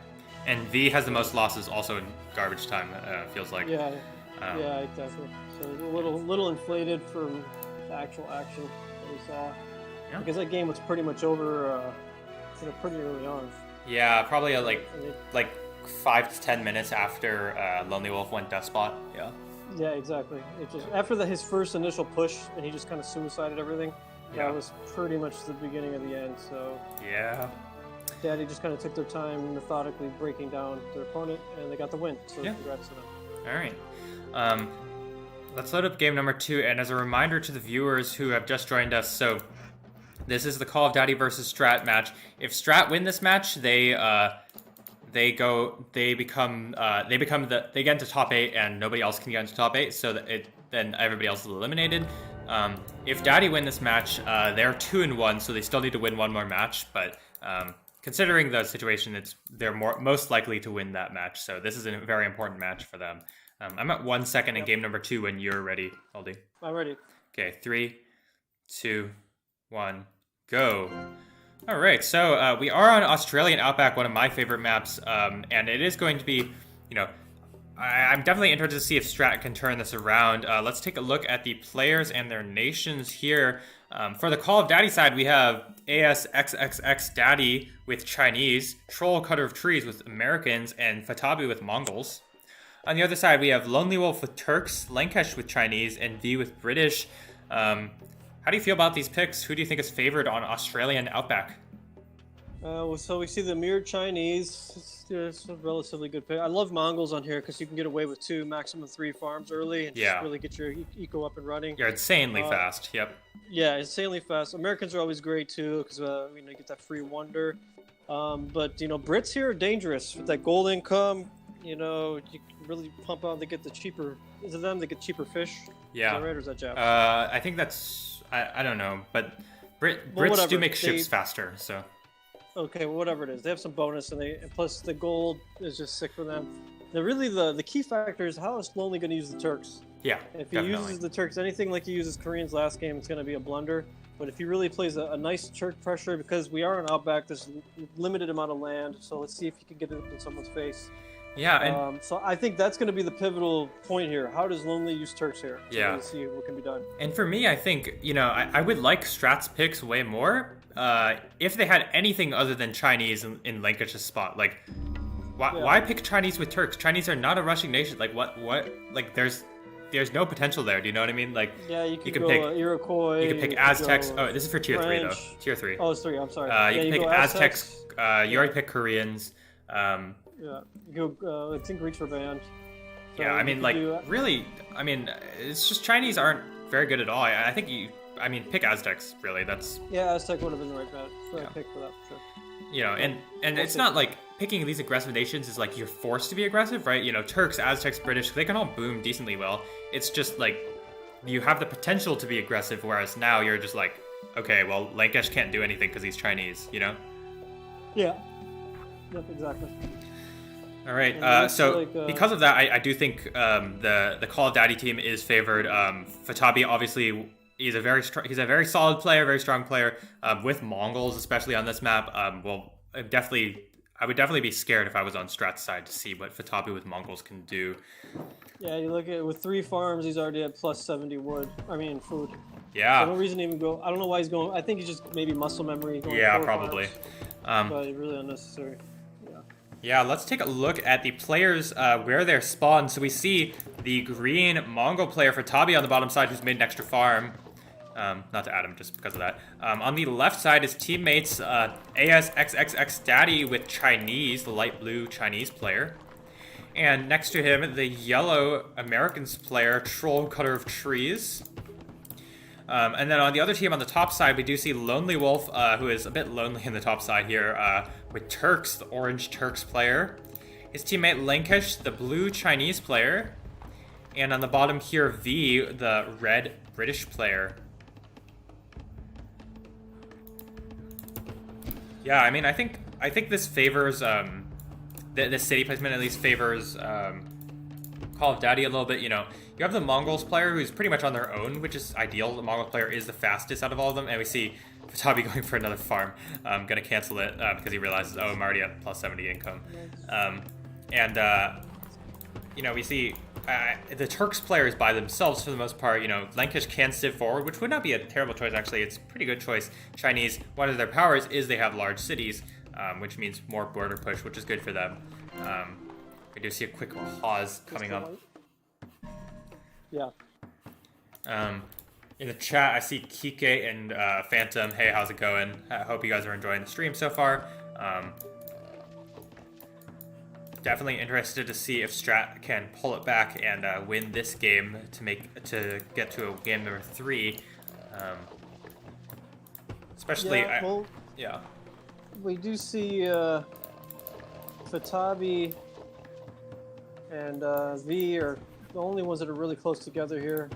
And V has the most losses also in garbage time, feels like. Yeah, yeah, exactly. So a little inflated from the actual action that we saw. Yeah. Because that game was pretty much over pretty early on. Yeah, probably like 5 to 10 minutes after Lonely Wolf went Despot. Yeah. Yeah, exactly. It just after his first initial push, and he just kind of suicided everything. Yeah. That was pretty much the beginning of the end. So Yeah. Daddy just kind of took their time, methodically breaking down their opponent, and they got the win. So Yeah. congrats to them. All right. Let's load up game number 2, and as a reminder to the viewers who have just joined us, so this is the Call of Daddy versus Strat match. If Strat win this match, they get into top 8, and nobody else can get into top 8. So then everybody else is eliminated. If Daddy win this match, they're 2-1, so they still need to win one more match. But considering the situation, they're most likely to win that match. So this is a very important match for them. I'm at 1 second in game number 2 when you're ready, Oldie. I'm ready. Okay, 3, 2, 1, go. All right, so we are on Australian Outback, one of my favorite maps, and it is going to be, you know, I'm definitely interested to see if Strat can turn this around. Let's take a look at the players and their nations here. For the Call of Daddy side, we have ASXXX Daddy with Chinese, Troll Cutter of Trees with Americans, and Fatabi with Mongols. On the other side, we have Lonely Wolf with Turks, Lankesh with Chinese, and V with British. How do you feel about these picks? Who do you think is favored on Australian Outback? So we see the mirrored Chinese. It's a relatively good pick. I love Mongols on here because you can get away with 2, maximum 3 farms early and just really get your eco up and running. You're insanely fast. Yep. Yeah, insanely fast. Americans are always great too because you get that free wonder. But Brits here are dangerous with that gold income. You can really pump out. They get the cheaper. Is it them? They get cheaper fish. Yeah. Is that right, or is that Jap? I think that's. I don't know, but Brits do make ships faster, so. Okay, well, whatever it is, they have some bonus, and plus the gold is just sick for them. Now, really, the key factor is how is Lonely going to use the Turks. Yeah, if he uses the Turks, anything like he uses Koreans last game, it's going to be a blunder. But if he really plays a nice Turk pressure, because we are on Outback, there's limited amount of land, so let's see if he can get it in someone's face. Yeah, and so I think that's going to be the pivotal point here. How does Lonely use Turks here? Yeah. To see what can be done. And for me, I think, I would like Strat's picks way more if they had anything other than Chinese in Lankesh's spot. Like, why pick Chinese with Turks? Chinese are not a rushing nation. Like, what? Like, there's no potential there. Do you know what I mean? Like, yeah, you can go pick Iroquois. You can pick Aztecs. Oh, this is for tier 3 though. Tier 3. Oh, it's 3. I'm sorry. You can pick Aztecs. You already picked Koreans. Yeah, you go. I think reach for band. So yeah, I mean, really. I mean, it's just Chinese aren't very good at all. I think pick Aztecs. Really, that's. Yeah, Aztec would have been the right pick for that, for sure. And it's not like picking these aggressive nations is like you're forced to be aggressive, right? Turks, Aztecs, British, they can all boom decently well. It's just like you have the potential to be aggressive, whereas now you're just like, okay, well, Lankesh can't do anything because he's Chinese, Yeah. Yep, exactly. All right. Because of that, I do think the Call of Daddy team is favored. Fatabi obviously he's a very solid player, very strong player. With Mongols, especially on this map, I would definitely be scared if I was on Strat's side to see what Fatabi with Mongols can do. Yeah, you look at it, with 3 farms, he's already at plus 70 food. Yeah. So no reason to even go. I don't know why he's going. I think he's just maybe muscle memory. Yeah, probably. But really unnecessary. Yeah, let's take a look at the players where they're spawned. So we see the green Mongol player for Tabi on the bottom side who's made an extra farm. Not to add him just because of that. On the left side, his teammates ASXXX Daddy with Chinese, the light blue Chinese player. And next to him, the yellow Americans player, Troll Cutter of Trees. And then on the other team on the top side, we do see Lonely Wolf, who is a bit lonely in the top side here, with Turks, the orange Turks player. His teammate Lankish, the blue Chinese player. And on the bottom here, V, the red British player. Yeah, I mean, I think this favors, the city placement at least favors Call of Duty a little bit. You know, you have the Mongols player who's pretty much on their own, which is ideal. The Mongol player is the fastest out of all of them, and we see Fatabi going for another farm. Gonna cancel it because he realizes, oh, I'm already at plus 70 income. You know, we see the Turks players by themselves for the most part. You know, Lankish can sieve forward, which would not be a terrible choice actually. It's a pretty good choice. Chinese, one of their powers is they have large cities, which means more border push, which is good for them. We do see a quick pause coming up. Yeah. In the chat, I see Kike and Phantom. Hey, how's it going? I hope you guys are enjoying the stream so far. Definitely interested to see if Strat can pull it back and win this game to get to a game number 3. Especially, yeah, we do see Fatabi and V are the only ones that are really close together here.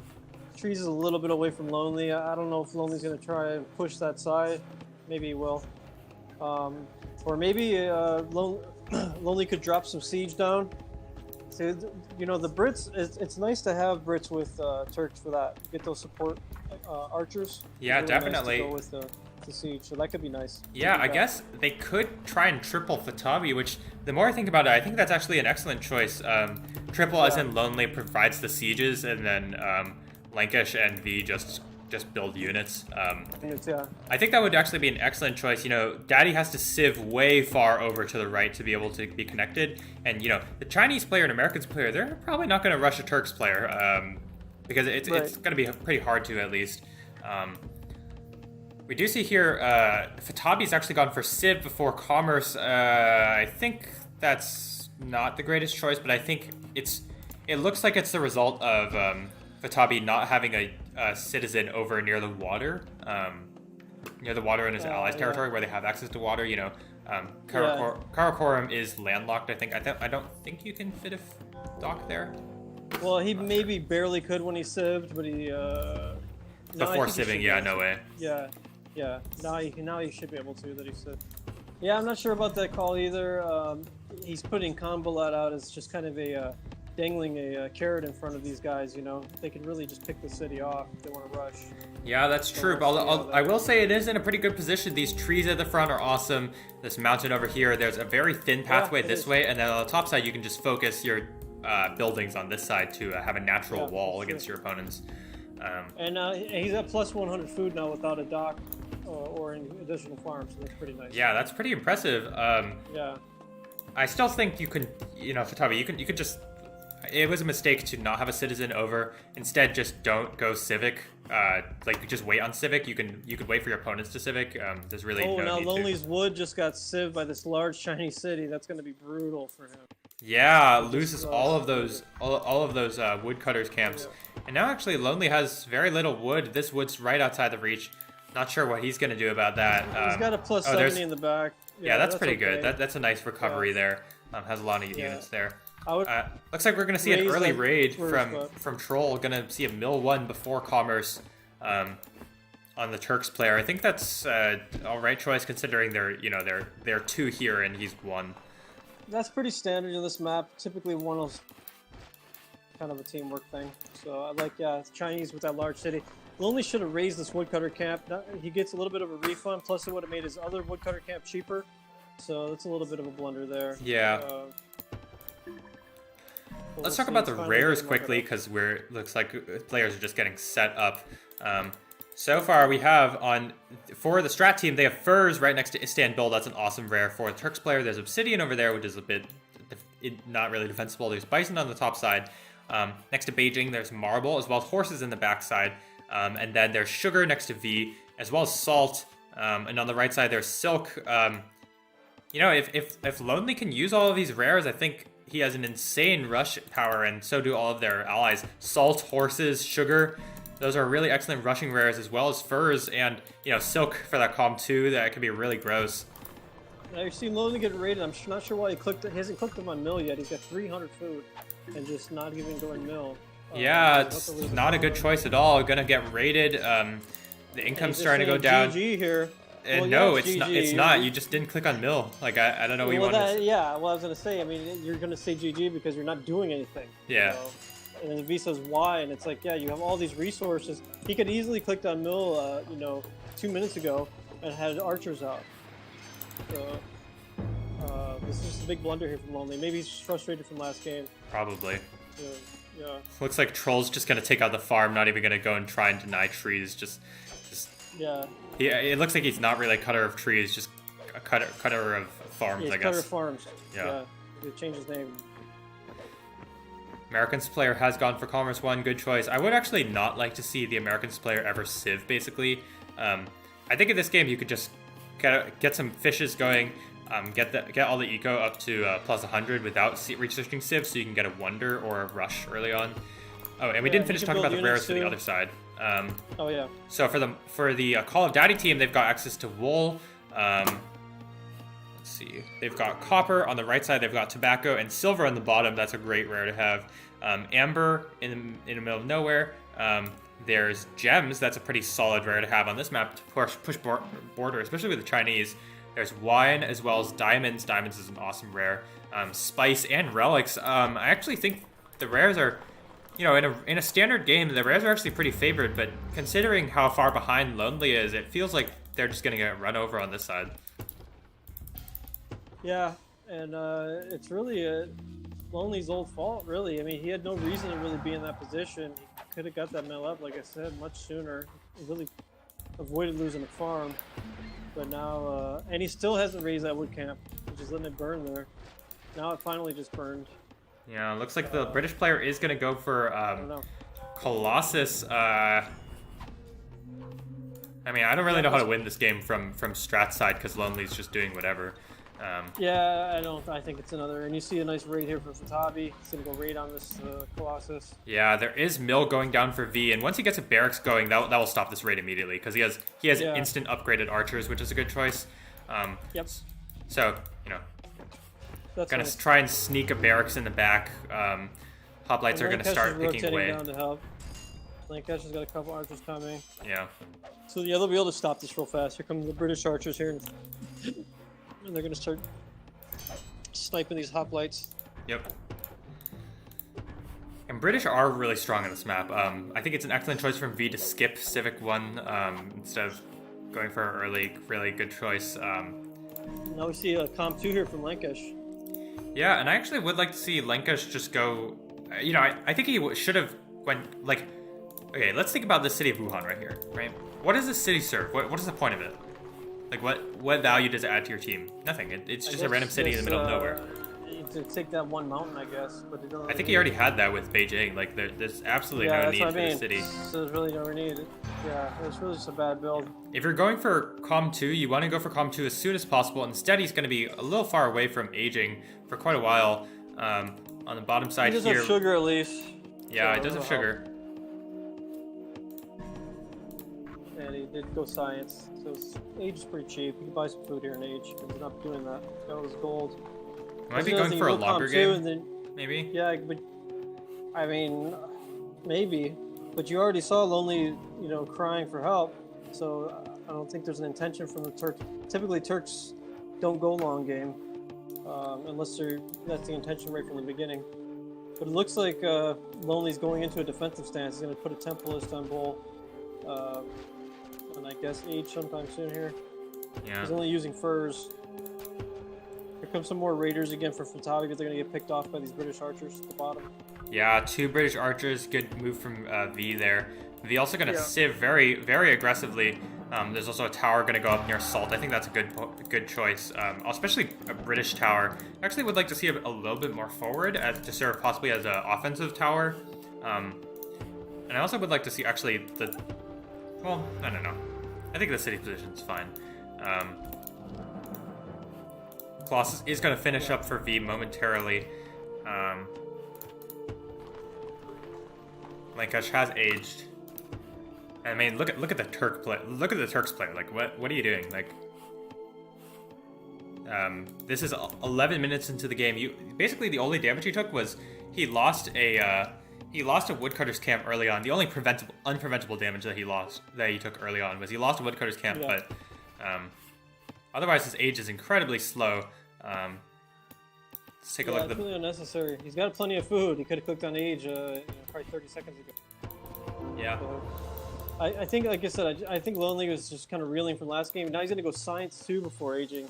Trees is a little bit away from Lonely. I don't know if Lonely's going to try and push that side. Maybe he will. Or maybe Lonely could drop some siege down. So, you know, the Brits, it's nice to have Brits with Turks for that. Get those support archers. Yeah, really definitely. Nice to go with the siege, so that could be nice. Yeah, I guess they could try and triple Fatabi, which the more I think about it, I think that's actually an excellent choice. Triple as in Lonely provides the sieges, and then Lankish and V just build units. I think that would actually be an excellent choice. You know, Daddy has to sieve way far over to the right to be able to be connected. And, you know, the Chinese player and Americans player, they're probably not going to rush a Turks player because it's going to be pretty hard to, at least. We do see here Fatabi's actually gone for Civ before Commerce. I think that's not the greatest choice, but I think it looks like it's the result of Fatabi not having a citizen over near the water in his allies' territory where they have access to water. You know, Karakorum is landlocked. I don't think you can fit a dock there. Well, he maybe barely could when he cived, but he before sieving, no way. Yeah. Now he should be able to. That he said. Yeah, I'm not sure about that call either. He's putting Convolat out as just kind of dangling a carrot in front of these guys. You know, they can really just pick the city off if they want to rush. Yeah, that's true. But I will say it is in a pretty good position. These trees at the front are awesome. This mountain over here, there's a very thin pathway this way, and then on the top side you can just focus your buildings on this side to have a natural wall against your opponents. And he's at plus 100 food now without a dock or an additional farm, so that's pretty nice. Yeah, that's pretty impressive. Yeah. I still think you can, Fatabi, you could just. It was a mistake to not have a citizen over. Instead, just don't go civic. Just wait on civic. You could wait for your opponents to civic. There's really no now need Lonely's Wood just got cived by this large Chinese city. That's going to be brutal for him. Yeah, loses all of those woodcutters camps. Yeah. And now actually Lonely has very little wood. This wood's right outside the reach. Not sure what he's going to do about that. He's got a plus 70 in the back. Yeah, that's pretty good. That's a nice recovery there. Has a lot of units there. Looks like we're going to see an early raid from Troll. Going to see a mill 1 before Commerce on the Turks player. I think that's all right choice considering they're 2 here and he's 1. That's pretty standard in this map. Typically one of kind of a teamwork thing. So I like Chinese with that large city. Lonely should have raised this woodcutter camp. He gets a little bit of a refund, plus it would have made his other woodcutter camp cheaper. So that's a little bit of a blunder there. Yeah. Let's talk about the rares quickly because looks like players are just getting set up. So far, we have for the Strat team, they have Furs right next to Istanbul. That's an awesome rare. For the Turks player, there's Obsidian over there, which is a bit not really defensible. There's Bison on the top side. Next to Beijing, there's Marble, as well as Horses in the backside. And then there's Sugar next to V, as well as Salt. And on the right side, there's Silk. You know, if Lonely can use all of these rares, I think he has an insane rush power, and so do all of their allies. Salt, Horses, Sugar. Those are really excellent rushing rares, as well as Furs and, you know, Silk for that Calm 2. That could be really gross. I've seen Lonely get raided. I'm not sure why he hasn't clicked him on mill yet. He's got 300 food and just not even going mill. Yeah, it's not a good choice at all. Gonna get raided. The income's starting to go down. GG here. Well, no, it's not. It's not. You just didn't click on mill. Like I don't know what you wanted to say. Yeah, well, I was gonna say. I mean, you're gonna say GG because you're not doing anything. Yeah. You know? And then V says why, and it's like, yeah, you have all these resources. He could easily clicked on mill, you know, 2 minutes ago and had archers out. So this is a big blunder here from Lonely. Maybe he's frustrated from last game. Probably. Yeah. Looks like Troll's just gonna take out the farm. Not even gonna go and try and deny trees. Just. Yeah. Yeah. It looks like he's not really a cutter of trees. Just a cutter of farms. Yeah, I guess. cutter of farms. Yeah. He changed his name. Americans player has gone for Commerce 1, good choice. I would actually not like to see the Americans player ever civ, basically. I think in this game you could just get some fishes going, get all the eco up to plus 100 without researching civ, so you can get a wonder or a rush early on. Oh, and we didn't finish talking about the rares for the other side. Oh yeah. So for the Call of Daddy team, they've got access to wool. Let's see. They've got copper on the right side. They've got tobacco and silver on the bottom. That's a great rare to have. Amber in the middle of nowhere. There's gems. That's a pretty solid rare to have on this map to push border, especially with the Chinese. There's wine as well as diamonds. Diamonds is an awesome rare. Spice and relics. I actually think the rares are, you know, in a standard game, the rares are actually pretty favored. But considering how far behind Lonely is, it feels like they're just gonna get run over on this side. Yeah, and it's really Lonely's old fault, really. I mean, he had no reason to really be in that position. He could have got that mill up, like I said, much sooner. He really avoided losing the farm. But now, and he still hasn't raised that wood camp, which is letting it burn there. Now it finally just burned. Yeah, looks like the British player is going to go for Colossus. I mean, I don't really know how to win this game from Strat side because Lonely's just doing whatever. Yeah, I think it's another. And you see a nice raid here for Fatabi. He's going to go raid on this Colossus. Yeah, there is mill going down for V, and once he gets a barracks going, that will stop this raid immediately because he has instant upgraded archers, which is a good choice. Yep. So, you know, That's gonna nice. try and sneak a barracks in the back. Hoplites are gonna start picking away. Down to help. Lancaster's got a couple archers coming. Yeah. So yeah, they'll be able to stop this real fast. Here come the British archers here, and they're gonna start sniping these hoplites. Yep. And British are really strong on this map. I think it's an excellent choice from V to skip Civic 1 instead of going for an early, really good choice. Now we see a Comp 2 here from Lancash. Yeah, and I actually would like to see Lancash just go... You know, I think he should have went, like... Okay, let's think about the city of Wuhan right here, right? What does this city serve? What is the point of it? Like, what value does it add to your team? Nothing. It's just a random city in the middle of nowhere. To take that one mountain, I guess. But they don't I think he already had that with Beijing. Like, there's absolutely no need for the city. So there's really no need. Yeah, it's really just a bad build. If you're going for Com 2, you want to go for Com 2 as soon as possible. Instead, he's going to be a little far away from aging for quite a while. On the bottom side here... He here... does have sugar, at least. Yeah, it does have sugar. And he did go science. So his age is pretty cheap. You can buy some food here in age, but he's not doing that. He's got all his gold. Might be going for a longer game, then, maybe? Yeah, but I mean, maybe. But you already saw Lonely, you know, crying for help. So I don't think there's an intention from the Turks. Typically, Turks don't go long game unless that's the intention right from the beginning. But it looks like Lonely's going into a defensive stance. He's going to put a Templist on Bull. And I guess age sometime soon here. Yeah. He's only using furs. Here comes some more raiders again for Fatabi because they're going to get picked off by these British archers at the bottom. Yeah, 2 British archers. Good move from V there. V also going to sieve very, very aggressively. There's also a tower going to go up near Salt. I think that's a good choice, especially a British tower. I actually would like to see a little bit more forward to serve possibly as an offensive tower. And I also would like to see actually well, I don't know. I think the city position is fine. Colossus is going to finish up for V momentarily. Lankesh has aged. I mean, look at the Turk play. Look at the Turks play. Like, what are you doing? Like, this is 11 minutes into the game. Basically the only damage he took was he lost a woodcutter's camp early on. The only unpreventable damage that he took early on was he lost a woodcutter's camp. Yeah. But otherwise his age is incredibly slow. Let's take a look at it's really unnecessary. He's got plenty of food. He could have clicked on age probably 30 seconds ago. Yeah. So, I think, like I said, I think Lonely was just kind of reeling from last game. Now he's going to go Science 2 before aging.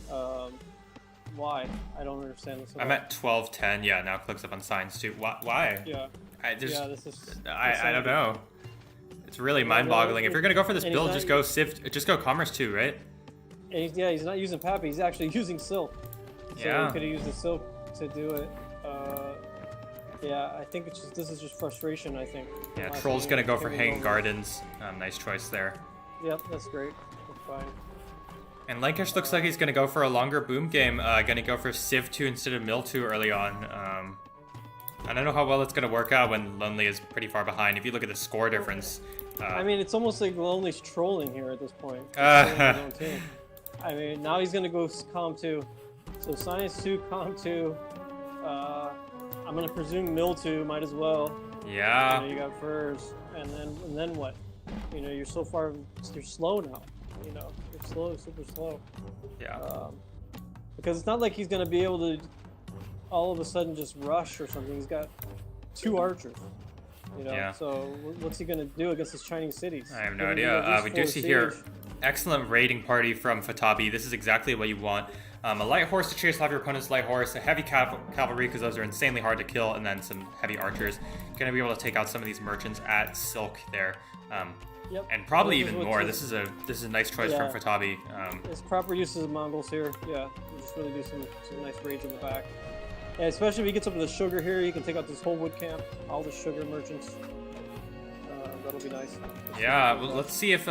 Why? I don't understand this. I'm at 12-10. Yeah, now clicks up on Science 2. Why? Yeah. This is. I don't know. It's really mind-boggling. If you're going to go for this build, just go Commerce 2, right? And he's not using Pappy. He's actually using Silk. So yeah. he could have used the Silk to do it. Yeah, I think this is just frustration, I think. Yeah, Troll's going to go for Hanging Gardens. Nice choice there. Yep, that's great. That's fine. And Lankesh looks like he's going to go for a longer boom game. Going to go for Civ 2 instead of Mill 2 early on. I don't know how well it's going to work out when Lonely is pretty far behind. If you look at the score difference. I mean, it's almost like Lonely's trolling here at this point. I mean, now he's going to go Calm 2. So Science 2, Calm 2. I'm going to presume Mill 2 might as well. Yeah. You got Furs. And then what? You're so far, you're slow now. You're slow, super slow. Yeah. Because it's not like he's going to be able to all of a sudden just rush or something. He's got 2 archers. Yeah. So what's he going to do against his Chinese cities? I have no idea. We do see here excellent raiding party from Fatabi. This is exactly what you want. A light horse to chase off your opponent's light horse, a heavy cavalry because those are insanely hard to kill, and then some heavy archers. Going to be able to take out some of these merchants at Silk there. Yep. And probably even more. This is a nice choice from Fatabi. It's proper uses of Mongols here. Yeah, we'll just really do some nice raids in the back. Yeah, especially if he gets up to the sugar here, he can take out this whole wood camp, all the sugar merchants. That'll be nice. Well, let's see if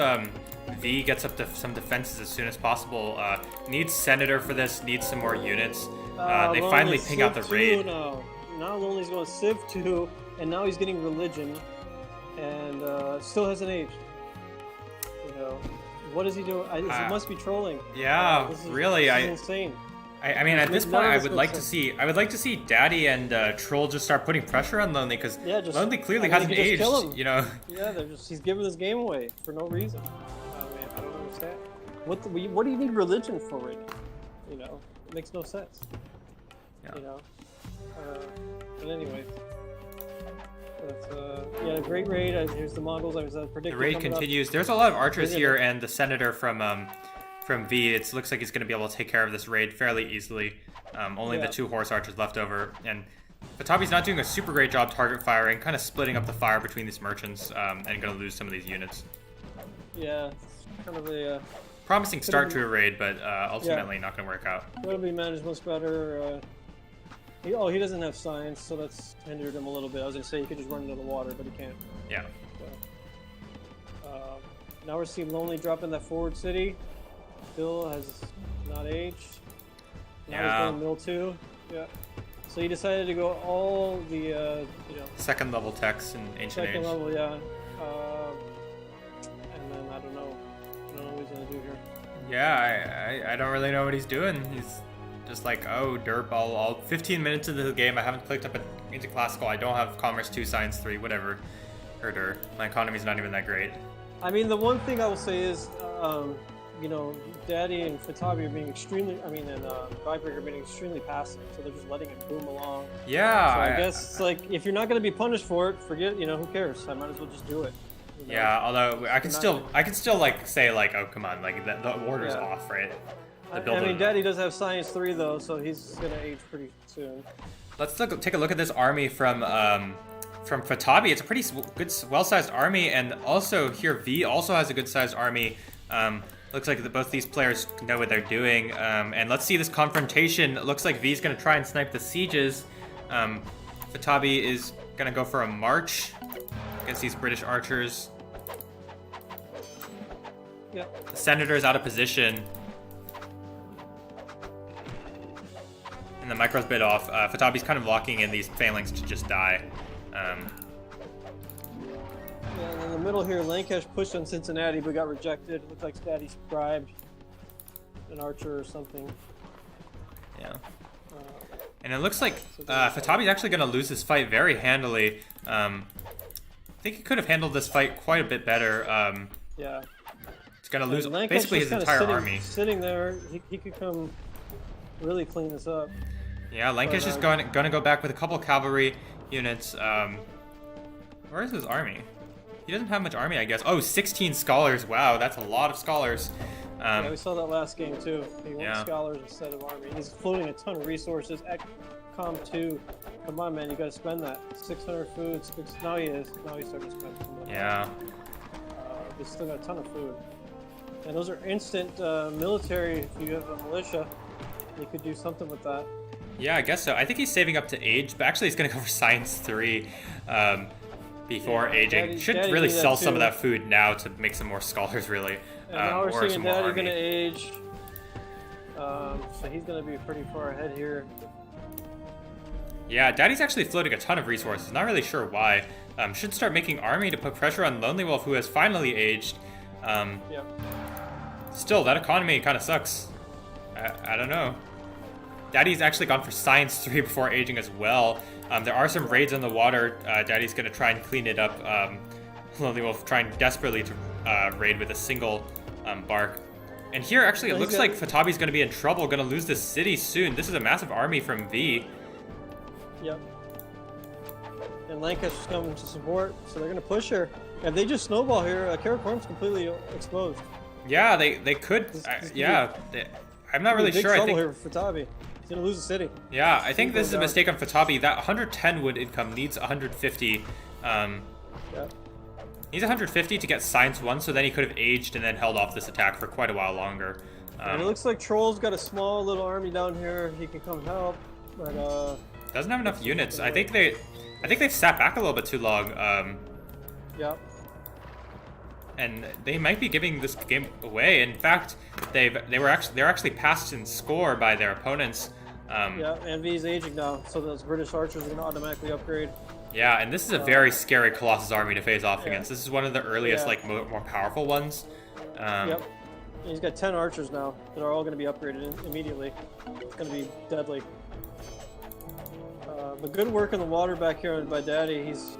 V gets up to some defenses as soon as possible. Needs Senator for this, needs some more units. They finally ping out the raid. Now Lonely's going Civ 2, and now he's getting Religion, and still hasn't aged. What is he doing? He must be trolling. Yeah, this is insane. I mean, at this point, I would like to see Daddy and Troll just start putting pressure on Lonely because Lonely clearly hasn't aged. Yeah, he's giving this game away for no reason. I don't understand. What do you need Religion for right now? It makes no sense. Yeah. But anyway. Great raid. Here's the Mongols. I was predicting. The raid continues. There's a lot of archers here, and the Senator from V. It looks like he's going to be able to take care of this raid fairly easily. Only the 2 horse archers left over, and Fatabi's not doing a super great job target firing, kind of splitting up the fire between these merchants, and going to lose some of these units. Yeah, it's kind of a promising start to a raid, but ultimately not going to work out. It'll be managed much better. He doesn't have science, so that's hindered him a little bit. I was going to say he could just run into the water, but he can't. Yeah. So, now we're seeing Lonely drop in that forward city. Still has not aged. Now he's going Mill 2. Yeah. So he decided to go all the, second level techs in Ancient Age. Second level, yeah. And then I don't know what he's going to do here. Yeah, I don't really know what he's doing. He's just like, oh, derp, I'll 15 minutes into the game, I haven't clicked up into Classical, I don't have Commerce 2, Science 3, whatever. Herder. My economy's not even that great. I mean, the one thing I will say is, Daddy and Fatabi are being extremely, and Vibreaker are being extremely passive, so they're just letting it boom along. Yeah. So I guess it's like, if you're not going to be punished for it, forget, who cares? I might as well just do it. Yeah, although I can still like say like, oh, come on, like the order's off, right? Daddy does have Science 3 though, so he's gonna age pretty soon. Let's take a look at this army from from Fatabi, it's a pretty good, well-sized army, and also here V also has a good-sized army. Looks like both these players know what they're doing, and let's see this confrontation. It looks like V's gonna try and snipe the sieges. Fatabi is gonna go for a march against these British archers. Yep. The Senator's out of position. And the micro's bit off. Fatabi's kind of locking in these phalanx to just die. Yeah, and in the middle here, Lancash pushed on Cincinnati but got rejected. Looked like Daddy bribed an archer or something. Yeah. And it looks like Fatabi's actually going to lose this fight very handily. I think he could have handled this fight quite a bit better. Yeah. He's going to lose basically his entire army. Sitting there, he could come really clean this up. Yeah, Lancash is going to go back with a couple cavalry units. Where is his army? He doesn't have much army, I guess. Oh, 16 scholars. Wow, that's a lot of scholars. Yeah, we saw that last game too. He went scholars instead of army. He's floating a ton of resources at Com 2. Come on, man, you got to spend that. 600 food. Now he is. Now he's starting to spend some money. Yeah. He's still got a ton of food. And those are instant military. If you have a militia, you could do something with that. Yeah, I guess so. I think he's saving up to age, but actually he's going to go for Science 3 before aging. Should really sell some of that food now to make some more scholars, really. And now we're seeing Daddy going to age. So he's going to be pretty far ahead here. Yeah, Daddy's actually floating a ton of resources. Not really sure why. Should start making army to put pressure on Lonely Wolf, who has finally aged. Yep. Still, that economy kind of sucks. I don't know. Daddy's actually gone for Science 3 before aging as well. There are some raids on the water. Daddy's going to try and clean it up. Lonely Wolf trying desperately to raid with a single bark. And here, actually, it looks like Fatabi's going to be in trouble, going to lose this city soon. This is a massive army from V. Yep. And Lancaster's coming to support, so they're going to push her. If they just snowball here, Karakorum's completely exposed. Yeah, they could. I'm not really sure. I think here for Fatabi. He's going to lose the city. Yeah, I think this is a mistake on Fatabi. That 110 wood income needs 150. He's 150 to get Science 1, so then he could have aged and then held off this attack for quite a while longer. And it looks like Troll's got a small little army down here. He can come help, but doesn't have enough units. I think they've sat back a little bit too long. Yep. And they might be giving this game away. In fact, they're actually passed in score by their opponents. Yeah, and V's aging now, so those British archers are going to automatically upgrade. Yeah, and this is a very scary Colossus army to face off against. This is one of the earliest, like, more powerful ones. Yep. He's got 10 archers now that are all going to be upgraded immediately. It's going to be deadly. But good work in the water back here by Daddy. He's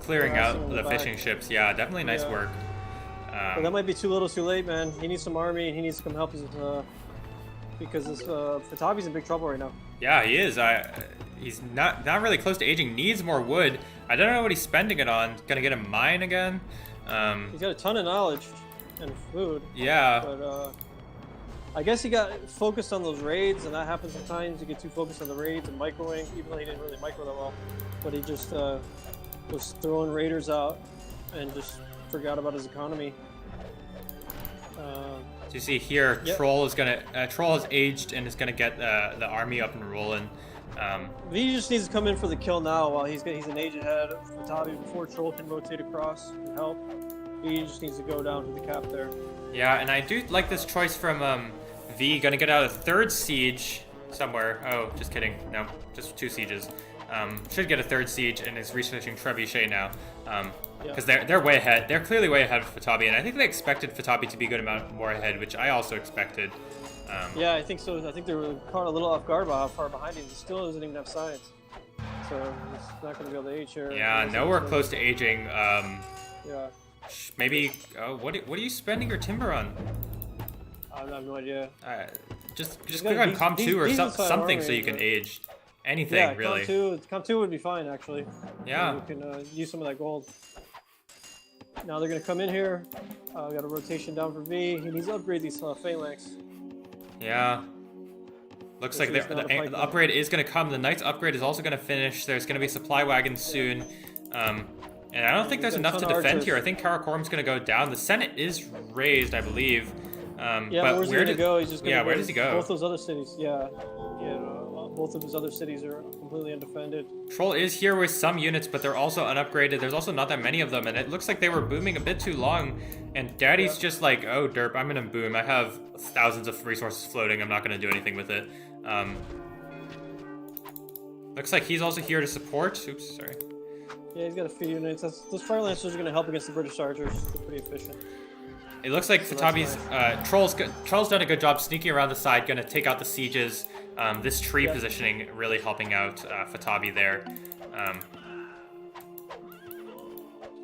clearing out the fishing ships. Yeah, definitely nice work. But that might be too little too late, man. He needs some army, and he needs to come help his, because Fatabi's in big trouble right now. Yeah, he is. He's not really close to aging. Needs more wood. I don't know what he's spending it on. Gonna get a mine again. He's got a ton of knowledge and food. Yeah. But I guess he got focused on those raids, and that happens sometimes. You get too focused on the raids and microing, even though he didn't really micro that well. But he just was throwing raiders out and just forgot about his economy. So you see here, Troll has aged and is gonna get the army up and rolling. V just needs to come in for the kill now while he's an age ahead of Fatabi before Troll can rotate across and help. V just needs to go down to the cap there. Yeah, and I do like this choice from V. Gonna get out a third siege somewhere. Oh, just kidding. No, just 2 sieges. Should get a 3rd siege and is researching Trebuchet now. Because they're way ahead. They're clearly way ahead of Fatabi, and I think they expected Fatabi to be a good amount more ahead, which I also expected. Yeah, I think so. I think they were caught a little off guard by how far behind he is. He still doesn't even have science, so he's not going to be able to age here. Yeah, nowhere close to aging. Yeah. Maybe. What are you spending your timber on? I have no idea. Just click on Com 2 or something so you can age. Anything really. Com 2 would be fine actually. Yeah. You can use some of that gold. Now they're going to come in here. Got a rotation down for V. He needs to upgrade these phalanx. Yeah. Looks like the upgrade is going to come. The Knight's upgrade is also going to finish. There's going to be supply wagons soon. And I don't think there's He's got a enough to ton of defend archers. here. I think Karakorum's going to go down. The Senate is raised, I believe. Yeah, but where's he where gonna did go? He's just gonna where does he go? Both those other cities, yeah. Both of his other cities are completely undefended. Troll is here with some units, but they're also unupgraded. There's also not that many of them, and it looks like they were booming a bit too long. And Daddy's just like, oh, derp, I'm gonna boom. I have thousands of resources floating. I'm not gonna do anything with it. Looks like he's also here to support. Oops, sorry. Yeah, he's got a few units. Those Fire Lancers are gonna help against the British archers. They're pretty efficient. It looks like So Fatabi's that's Troll's done a good job sneaking around the side, gonna take out the sieges. This tree Yep. positioning really helping out Fatabi there.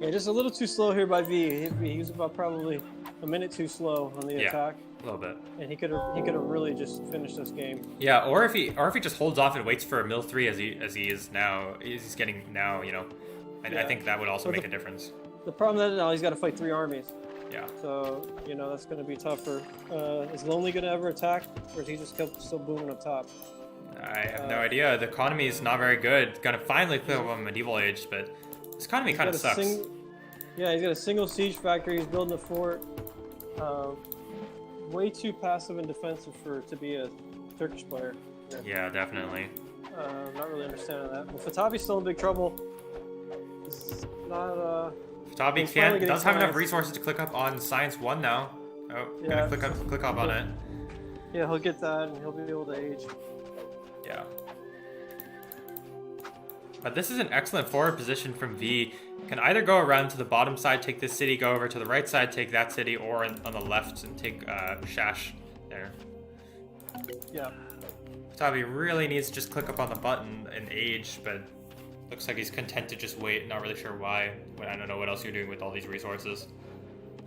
Yeah, just a little too slow here by V. He was about probably a minute too slow on the attack, A little bit. and he could have really just finished this game. Yeah, or if he just holds off and waits for a mill 3 as he is now, he's getting now, you know. I think that would also But make a difference. The problem is now he's got to fight 3 armies. Yeah. So, that's going to be tougher. Is Lonely going to ever attack, or is he just still booming up top? I have no idea. The economy is not very good. Gonna finally clear up on medieval age, but this economy kind of sucks. Yeah, he's got a single siege factory. He's building a fort. Way too passive and defensive to be a Turkish player. Yeah, definitely. I'm not really understanding that. Well, Fatabi's still in big trouble. He's not. Fatabi he's finally getting does have enough science. resources to click up on Science 1 now. Oh, Yeah. gonna click up on it. Yeah, he'll get that, and he'll be able to age. Yeah. But this is an excellent forward position from V. Can either go around to the bottom side, take this city, go over to the right side, take that city, or on the left and take Shash there. Yeah. Fatabi really needs to just click up on the button and age, but looks like he's content to just wait. Not really sure why. But I don't know what else you're doing with all these resources.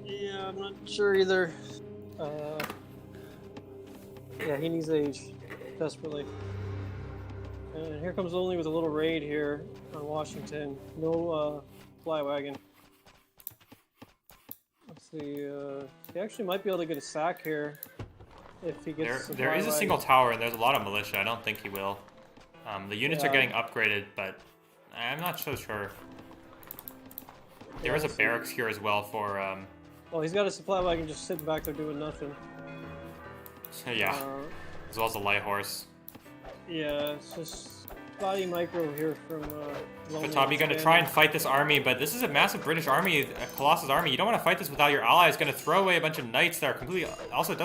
Yeah, I'm not sure either. Yeah, he needs age desperately. And here comes Lonely with a little raid here on Washington. No fly wagon. Let's see. He actually might be able to get a sack here if he gets. There is a single tower and there's a lot of militia. I don't think he will. The units are getting upgraded, but I'm not so sure. There is a barracks here as well for. Well, he's got a supply wagon just sitting back there doing nothing. Yeah, as well as a light horse. Yeah, it's just body micro here from Lonely. Fatabi gonna try and fight this army, but this is a massive British army, a Colossus army. You don't want to fight this without your allies. Gonna throw away a bunch of knights that are completely. Also,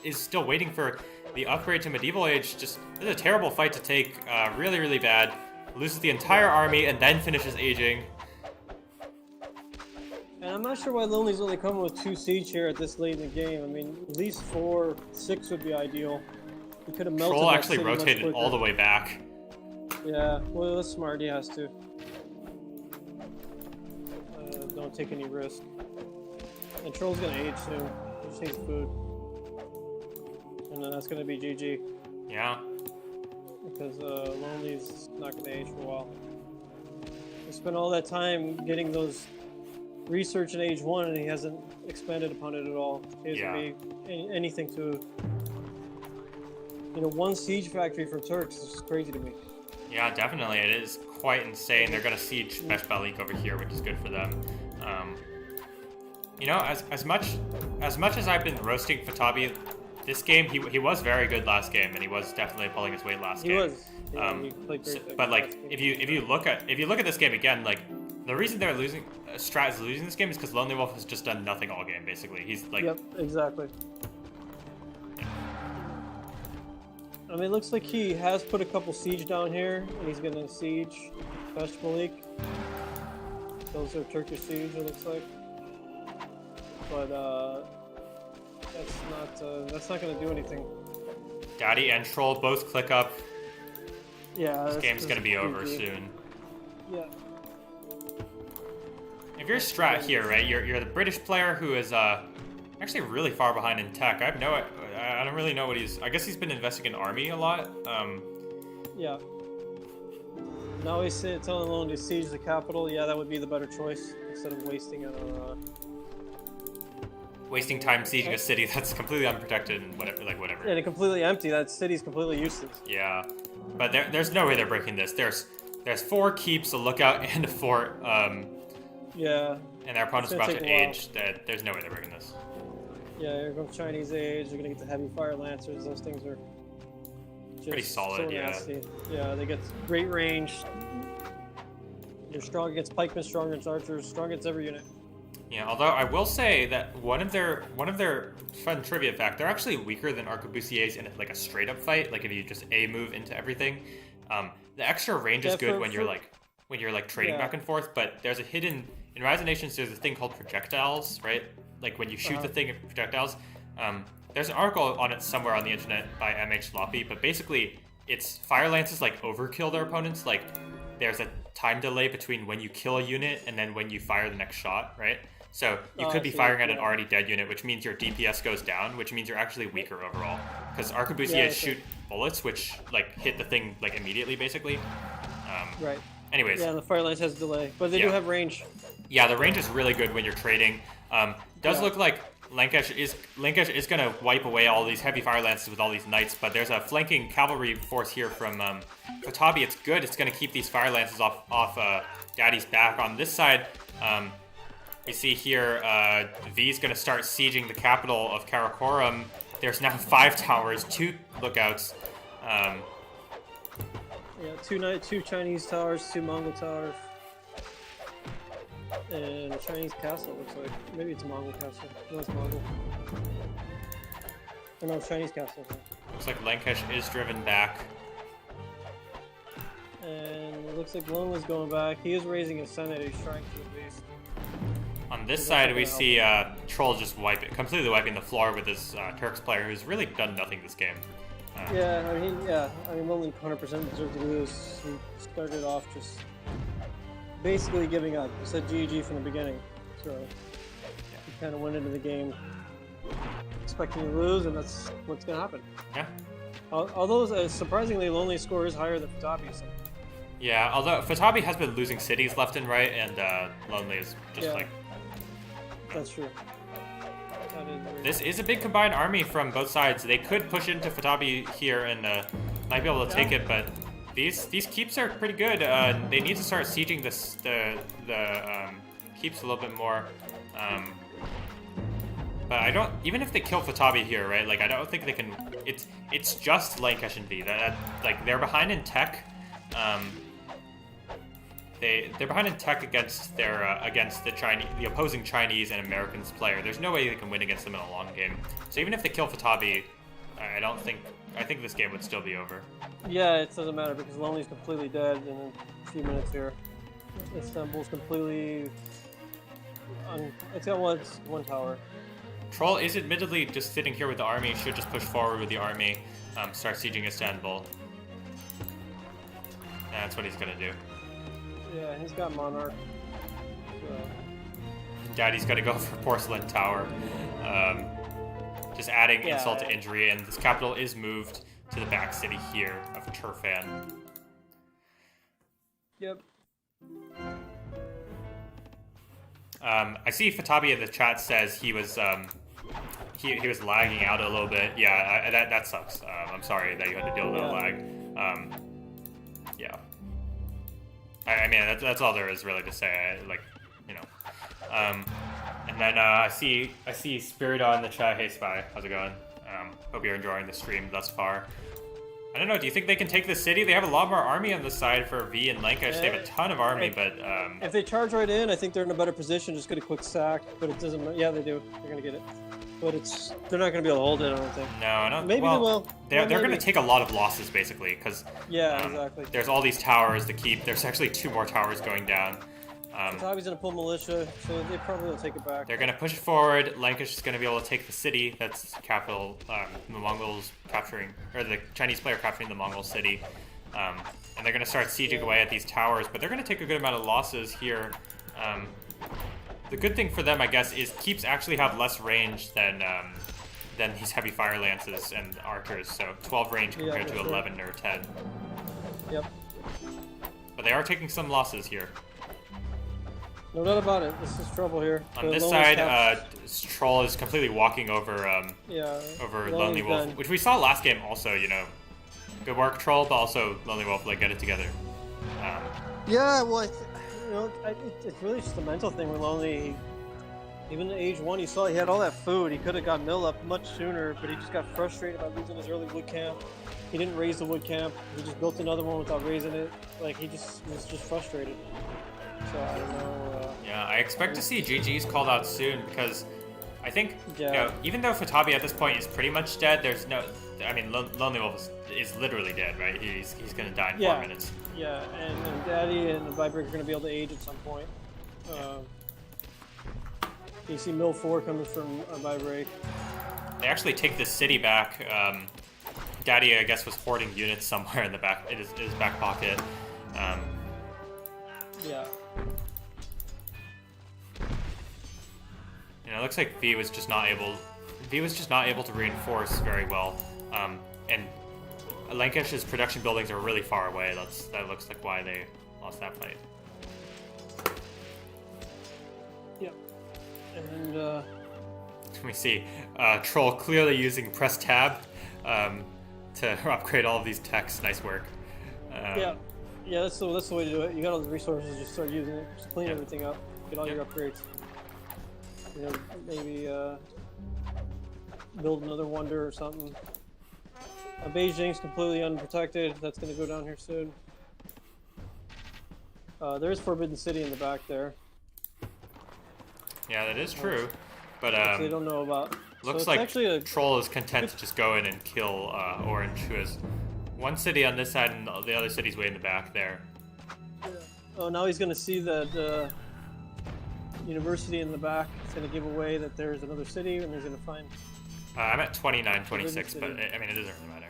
is still waiting for the upgrade to medieval age. Just this is a terrible fight to take. Really, really bad. Loses the entire army and then finishes aging. And I'm not sure why Lonely's only coming with 2 siege here at this late in the game. I mean, at least 4, 6 would be ideal. He could have melted. Troll that actually city much rotated quicker. all the way back. Yeah, well, that's smart. He has to. Don't take any risk. And Troll's gonna age soon. He just needs food. And then that's gonna be GG. Yeah. Because Lonely's not gonna age for a while. He spent all that time getting those research in age 1 and he hasn't expanded upon it at all. He hasn't made anything to. 1 siege factory for Turks is crazy to me. Yeah, definitely. It is quite insane. They're going to siege Beshbalik over here, which is good for them. As much as I've been roasting Fatabi, this game, he was very good last game, and he was definitely pulling his weight last game. He was. Yeah, he played great. But like, if you look at this game again, like the reason they're losing, Strat is losing this game is because Lonely Wolf has just done nothing all game. Basically, he's like. Yep, exactly. I mean, it looks like he has put a couple siege down here, and he's gonna siege Beshbalik. Those are Turkish siege, it looks like. But that's not gonna do anything. Daddy and Troll both click up. Yeah, This game's gonna be over soon. Yeah. If you're Strat here, right? You're the British player who is actually really far behind in tech. I don't really know what I guess he's been investing in army a lot. Yeah. Now he's telling Lonely to siege the capital. Yeah, that would be the better choice instead of wasting it on. Wasting time sieging a city that's completely unprotected and whatever. And completely empty. That city's completely useless. Yeah, but there's no way they're breaking this. There's 4 keeps, a lookout, and a fort. Yeah. And their opponent's about to age. That there's no way they're breaking this. Yeah, here comes Chinese age. They're gonna get the heavy fire lancers. Those things are just pretty solid. so yeah. nasty. Yeah, they get great range. They're strong against pikemen, strong against archers, strong against every unit. Yeah, although I will say that one of their fun trivia fact, they're actually weaker than arquebusiers in like a straight up fight. Like if you just A move into everything, the extra range is good when you're like trading back and forth. But there's a hidden in Rise of Nations. There's a thing called projectiles, right? Like when you shoot the thing of projectiles. There's an article on it somewhere on the internet by MH Sloppy, but basically it's fire lances like overkill their opponents. Like there's a time delay between when you kill a unit and then when you fire the next shot, right? So you could be firing at an already dead unit, which means your DPS goes down, which means you're actually weaker overall. Because arquebusiers shoot bullets, which like hit the thing like immediately, basically. Right. Anyways. Yeah, the fire lance has delay, but they do have range. Yeah, the range is really good when you're trading. Does look like Lankesh is gonna wipe away all these heavy fire lances with all these knights, but there's a flanking cavalry force here from Fatabi. It's good. It's gonna keep these fire lances off Daddy's back. On this side, we see here V is gonna start sieging the capital of Karakoram. There's now 5 towers, 2 lookouts. Yeah, 2 Chinese towers, 2 Mongol towers. And a Chinese castle, looks like. Maybe it's a Mongol castle. No, it's Mongol. Oh, no, it's Chinese castle. Looks like Lankesh is driven back. And it looks like Lonely's going back. He is raising his senate. He's trying to at least. On this side, we see Troll just completely wiping the floor with this Turks player who's really done nothing this game. I mean, Lonely 100% deserved to lose. He started off just basically giving up. He said GG from the beginning, so he kind of went into the game expecting to lose, and that's what's going to happen. Yeah. Although surprisingly, Lonely's score is higher than Fatabi's. Yeah, although Fatabi has been losing cities left and right, and Lonely is just like. That's true. This is a big combined army from both sides. They could push into Fatabi here and might be able to take it, but these keeps are pretty good. They need to start sieging the keeps a little bit more. But I don't. Even if they kill Fatabi here, right? Like I don't think they can. It's just Lankesh and V. Like they're behind in tech. They're behind in tech against the opposing Chinese and Americans player. There's no way they can win against them in a long game. So even if they kill Fatabi, I think this game would still be over. Yeah, it doesn't matter because Lonely's completely dead in a few minutes here. Istanbul's completely. It's got one tower. Troll is admittedly just sitting here with the army. Should just push forward with the army, start sieging Istanbul. That's what he's gonna do. Yeah, he's got Monarch. So. Daddy's got to go for Porcelain Tower. Just adding insult to injury, and this capital is moved to the back city here of Turfan. Yep. I see Fatabi in the chat says he was he was lagging out a little bit. Yeah, that sucks. I'm sorry that you had to deal with that lag. Yeah. I mean, that's all there is really to say. And then I see Spiridon in the chat. Hey Spy, how's it going? Hope you're enjoying the stream thus far. I don't know. Do you think they can take the city? They have a lot more army on this side for V and Lankesh. They have a ton of army, but if they charge right in, I think they're in a better position. Just get a quick sack, but it doesn't. Yeah, they do. They're gonna get it, but they're not gonna be able to hold it. I don't think. No, not maybe they will. They're gonna take a lot of losses basically because exactly. There's all these towers to keep. There's actually 2 more towers going down. Fatabi's gonna pull militia, so they probably will take it back. They're gonna push it forward. Lankesh is gonna be able to take the city. That's capital. The Mongols capturing, or the Chinese player capturing the Mongol city, and they're gonna start sieging away at these towers. But they're gonna take a good amount of losses here. The good thing for them, I guess, is keeps actually have less range than these heavy fire lances and archers. So 12 range compared to 11 or 10. Yep. But they are taking some losses here. No doubt about it. This is trouble here. On this side, Troll is completely walking over over Lonely Wolf, which we saw last game also, you know. Good work, Troll, but also Lonely Wolf, like, get it together. Yeah, well, it's really just a mental thing with Lonely. Even at age 1, you saw he had all that food. He could have got mill up much sooner, but he just got frustrated by losing his early wood camp. He didn't raise the wood camp. He just built another one without raising it. Like, he just was just frustrated. So I don't know. Yeah, I expect to see GG's called out soon because I think, Yeah. even though Fatabi at this point is pretty much dead, there's no. I mean, Lonely Wolf is literally dead, right? He's gonna die in 4 minutes. Yeah, and Daddy and the Vibrate are going to be able to age at some point. You see Mill 4 coming from Vibrate. They actually take the city back. Daddy, I guess, was hoarding units somewhere in the back in his back pocket. Yeah. It looks like V was just not able to reinforce very well. And Lancash's production buildings are really far away. That looks like why they lost that fight. Yep. And Let me see. Troll clearly using press tab to upgrade all of these techs. Nice work. yeah, that's the way to do it. You got all the resources, just start using it. Just clean everything up. Get all your upgrades. Maybe build another wonder or something. Beijing's completely unprotected. That's going to go down here soon. There is Forbidden City in the back there. Yeah, that is true. But they don't know about. Looks so like actually Troll is content to just go in and kill Orange, who has one city on this side and the other city's way in the back there. Oh, now he's going to see that university in the back. It's going to give away that there's another city, and he's going to find. I'm at 29, 26, but I mean, it doesn't really matter.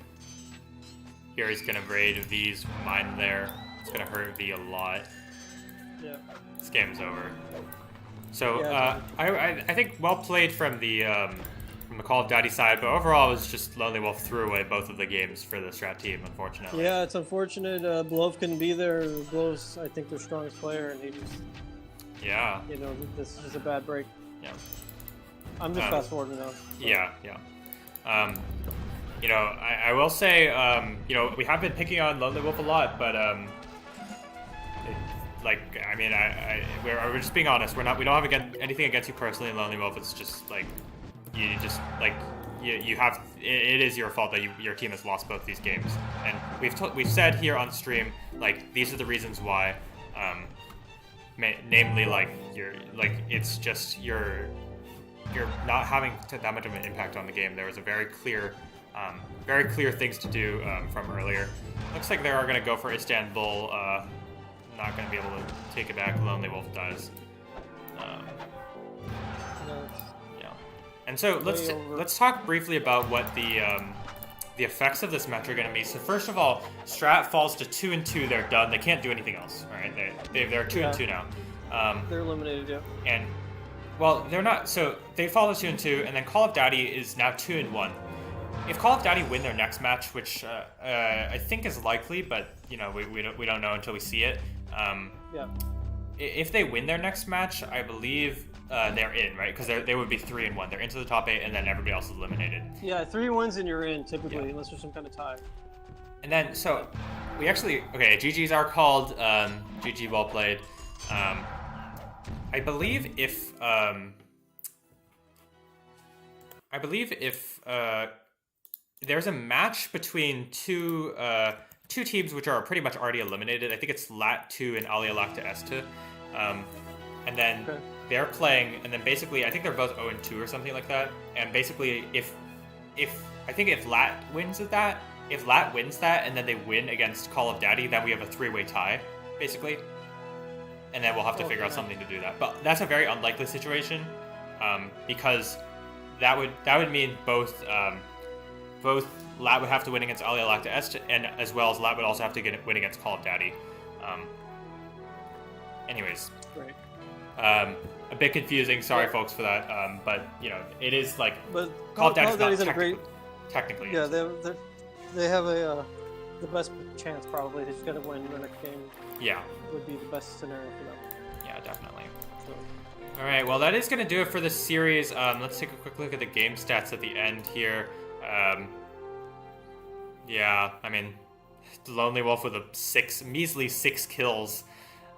Here he's going to raid V's mine there. It's going to hurt V a lot. Yeah. This game's over. So, Yeah, I think well played from the Call of Daddy side, but overall it was just Lonely Wolf threw away both of the games for the Strat team, unfortunately. Yeah, it's unfortunate. Blove couldn't be there. Blove's, I think, their strongest player, and he just. Yeah. This is a bad break. Yeah. I'm just fast forwarding now. So. Yeah. I will say, we have been picking on Lonely Wolf a lot, but we're just being honest. We don't have anything against you personally in Lonely Wolf. It's just like you have. It is your fault that your team has lost both these games, and we've said here on stream like these are the reasons why. Namely, it's just you're not having that much of an impact on the game. There was a very clear things to do from earlier. Looks like they are going to go for Istanbul. Not going to be able to take it back. Lonely Wolf does. Yeah. And so let's talk briefly about what the effects of this match are going to be. So first of all, Strat falls to 2-2. They're done. They can't do anything else. Right? They're 2-2 now. They're eliminated. Yeah. And well, they're not. So they fall to 2-2, and then Call of Daddy is now 2-1. If Call of Daddy win their next match, which I think is likely, but we don't know until we see it. Yeah. If they win their next match, I believe they're in, right? Because they would be 3-1. They're into the top 8, and then everybody else is eliminated. Yeah, 3 wins and you're in typically, unless there's some kind of tie. And then so we actually GGs are called. GG, well played. I believe if there's a match between two teams which are pretty much already eliminated. I think it's Lat2 and Alialak STRAT. And then they're playing, and then basically I think they're both 0-2 or something like that. And basically if Lat wins that, and then they win against Call of Daddy, then we have a 3-way tie, basically. And then we'll have to figure out something to do that. But that's a very unlikely situation, because that would mean both Lat would have to win against Alialak STRAT, and as well as Lat would also have to win against Call of Daddy. Anyways. Great. A bit confusing. Sorry, folks, for that. But it is like. But Call of Daddy's not technically. Yeah, they have the best chance probably. They just got to win the next game. Yeah. Would be the best scenario for them. Yeah, definitely. So. All right. Well, that is going to do it for this series. Let's take a quick look at the game stats at the end here. Yeah, I mean, Lonely Wolf with a measly 6 kills.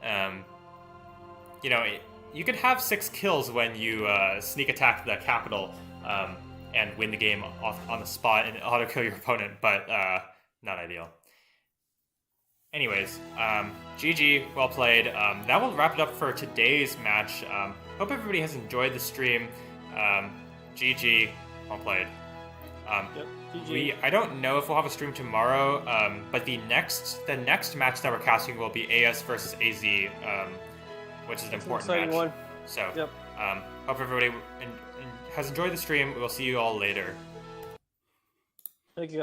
You know, you could have 6 kills when you sneak attack the capital and win the game off on the spot and auto kill your opponent, but not ideal. Anyways, GG, well played. That will wrap it up for today's match. Hope everybody has enjoyed the stream. GG, well played. Yep, GG. I don't know if we'll have a stream tomorrow, but the next match that we're casting will be AS versus AZ, which is an important match. One. So, yep. Hope everybody has enjoyed the stream. We'll see you all later. Thank you, guys.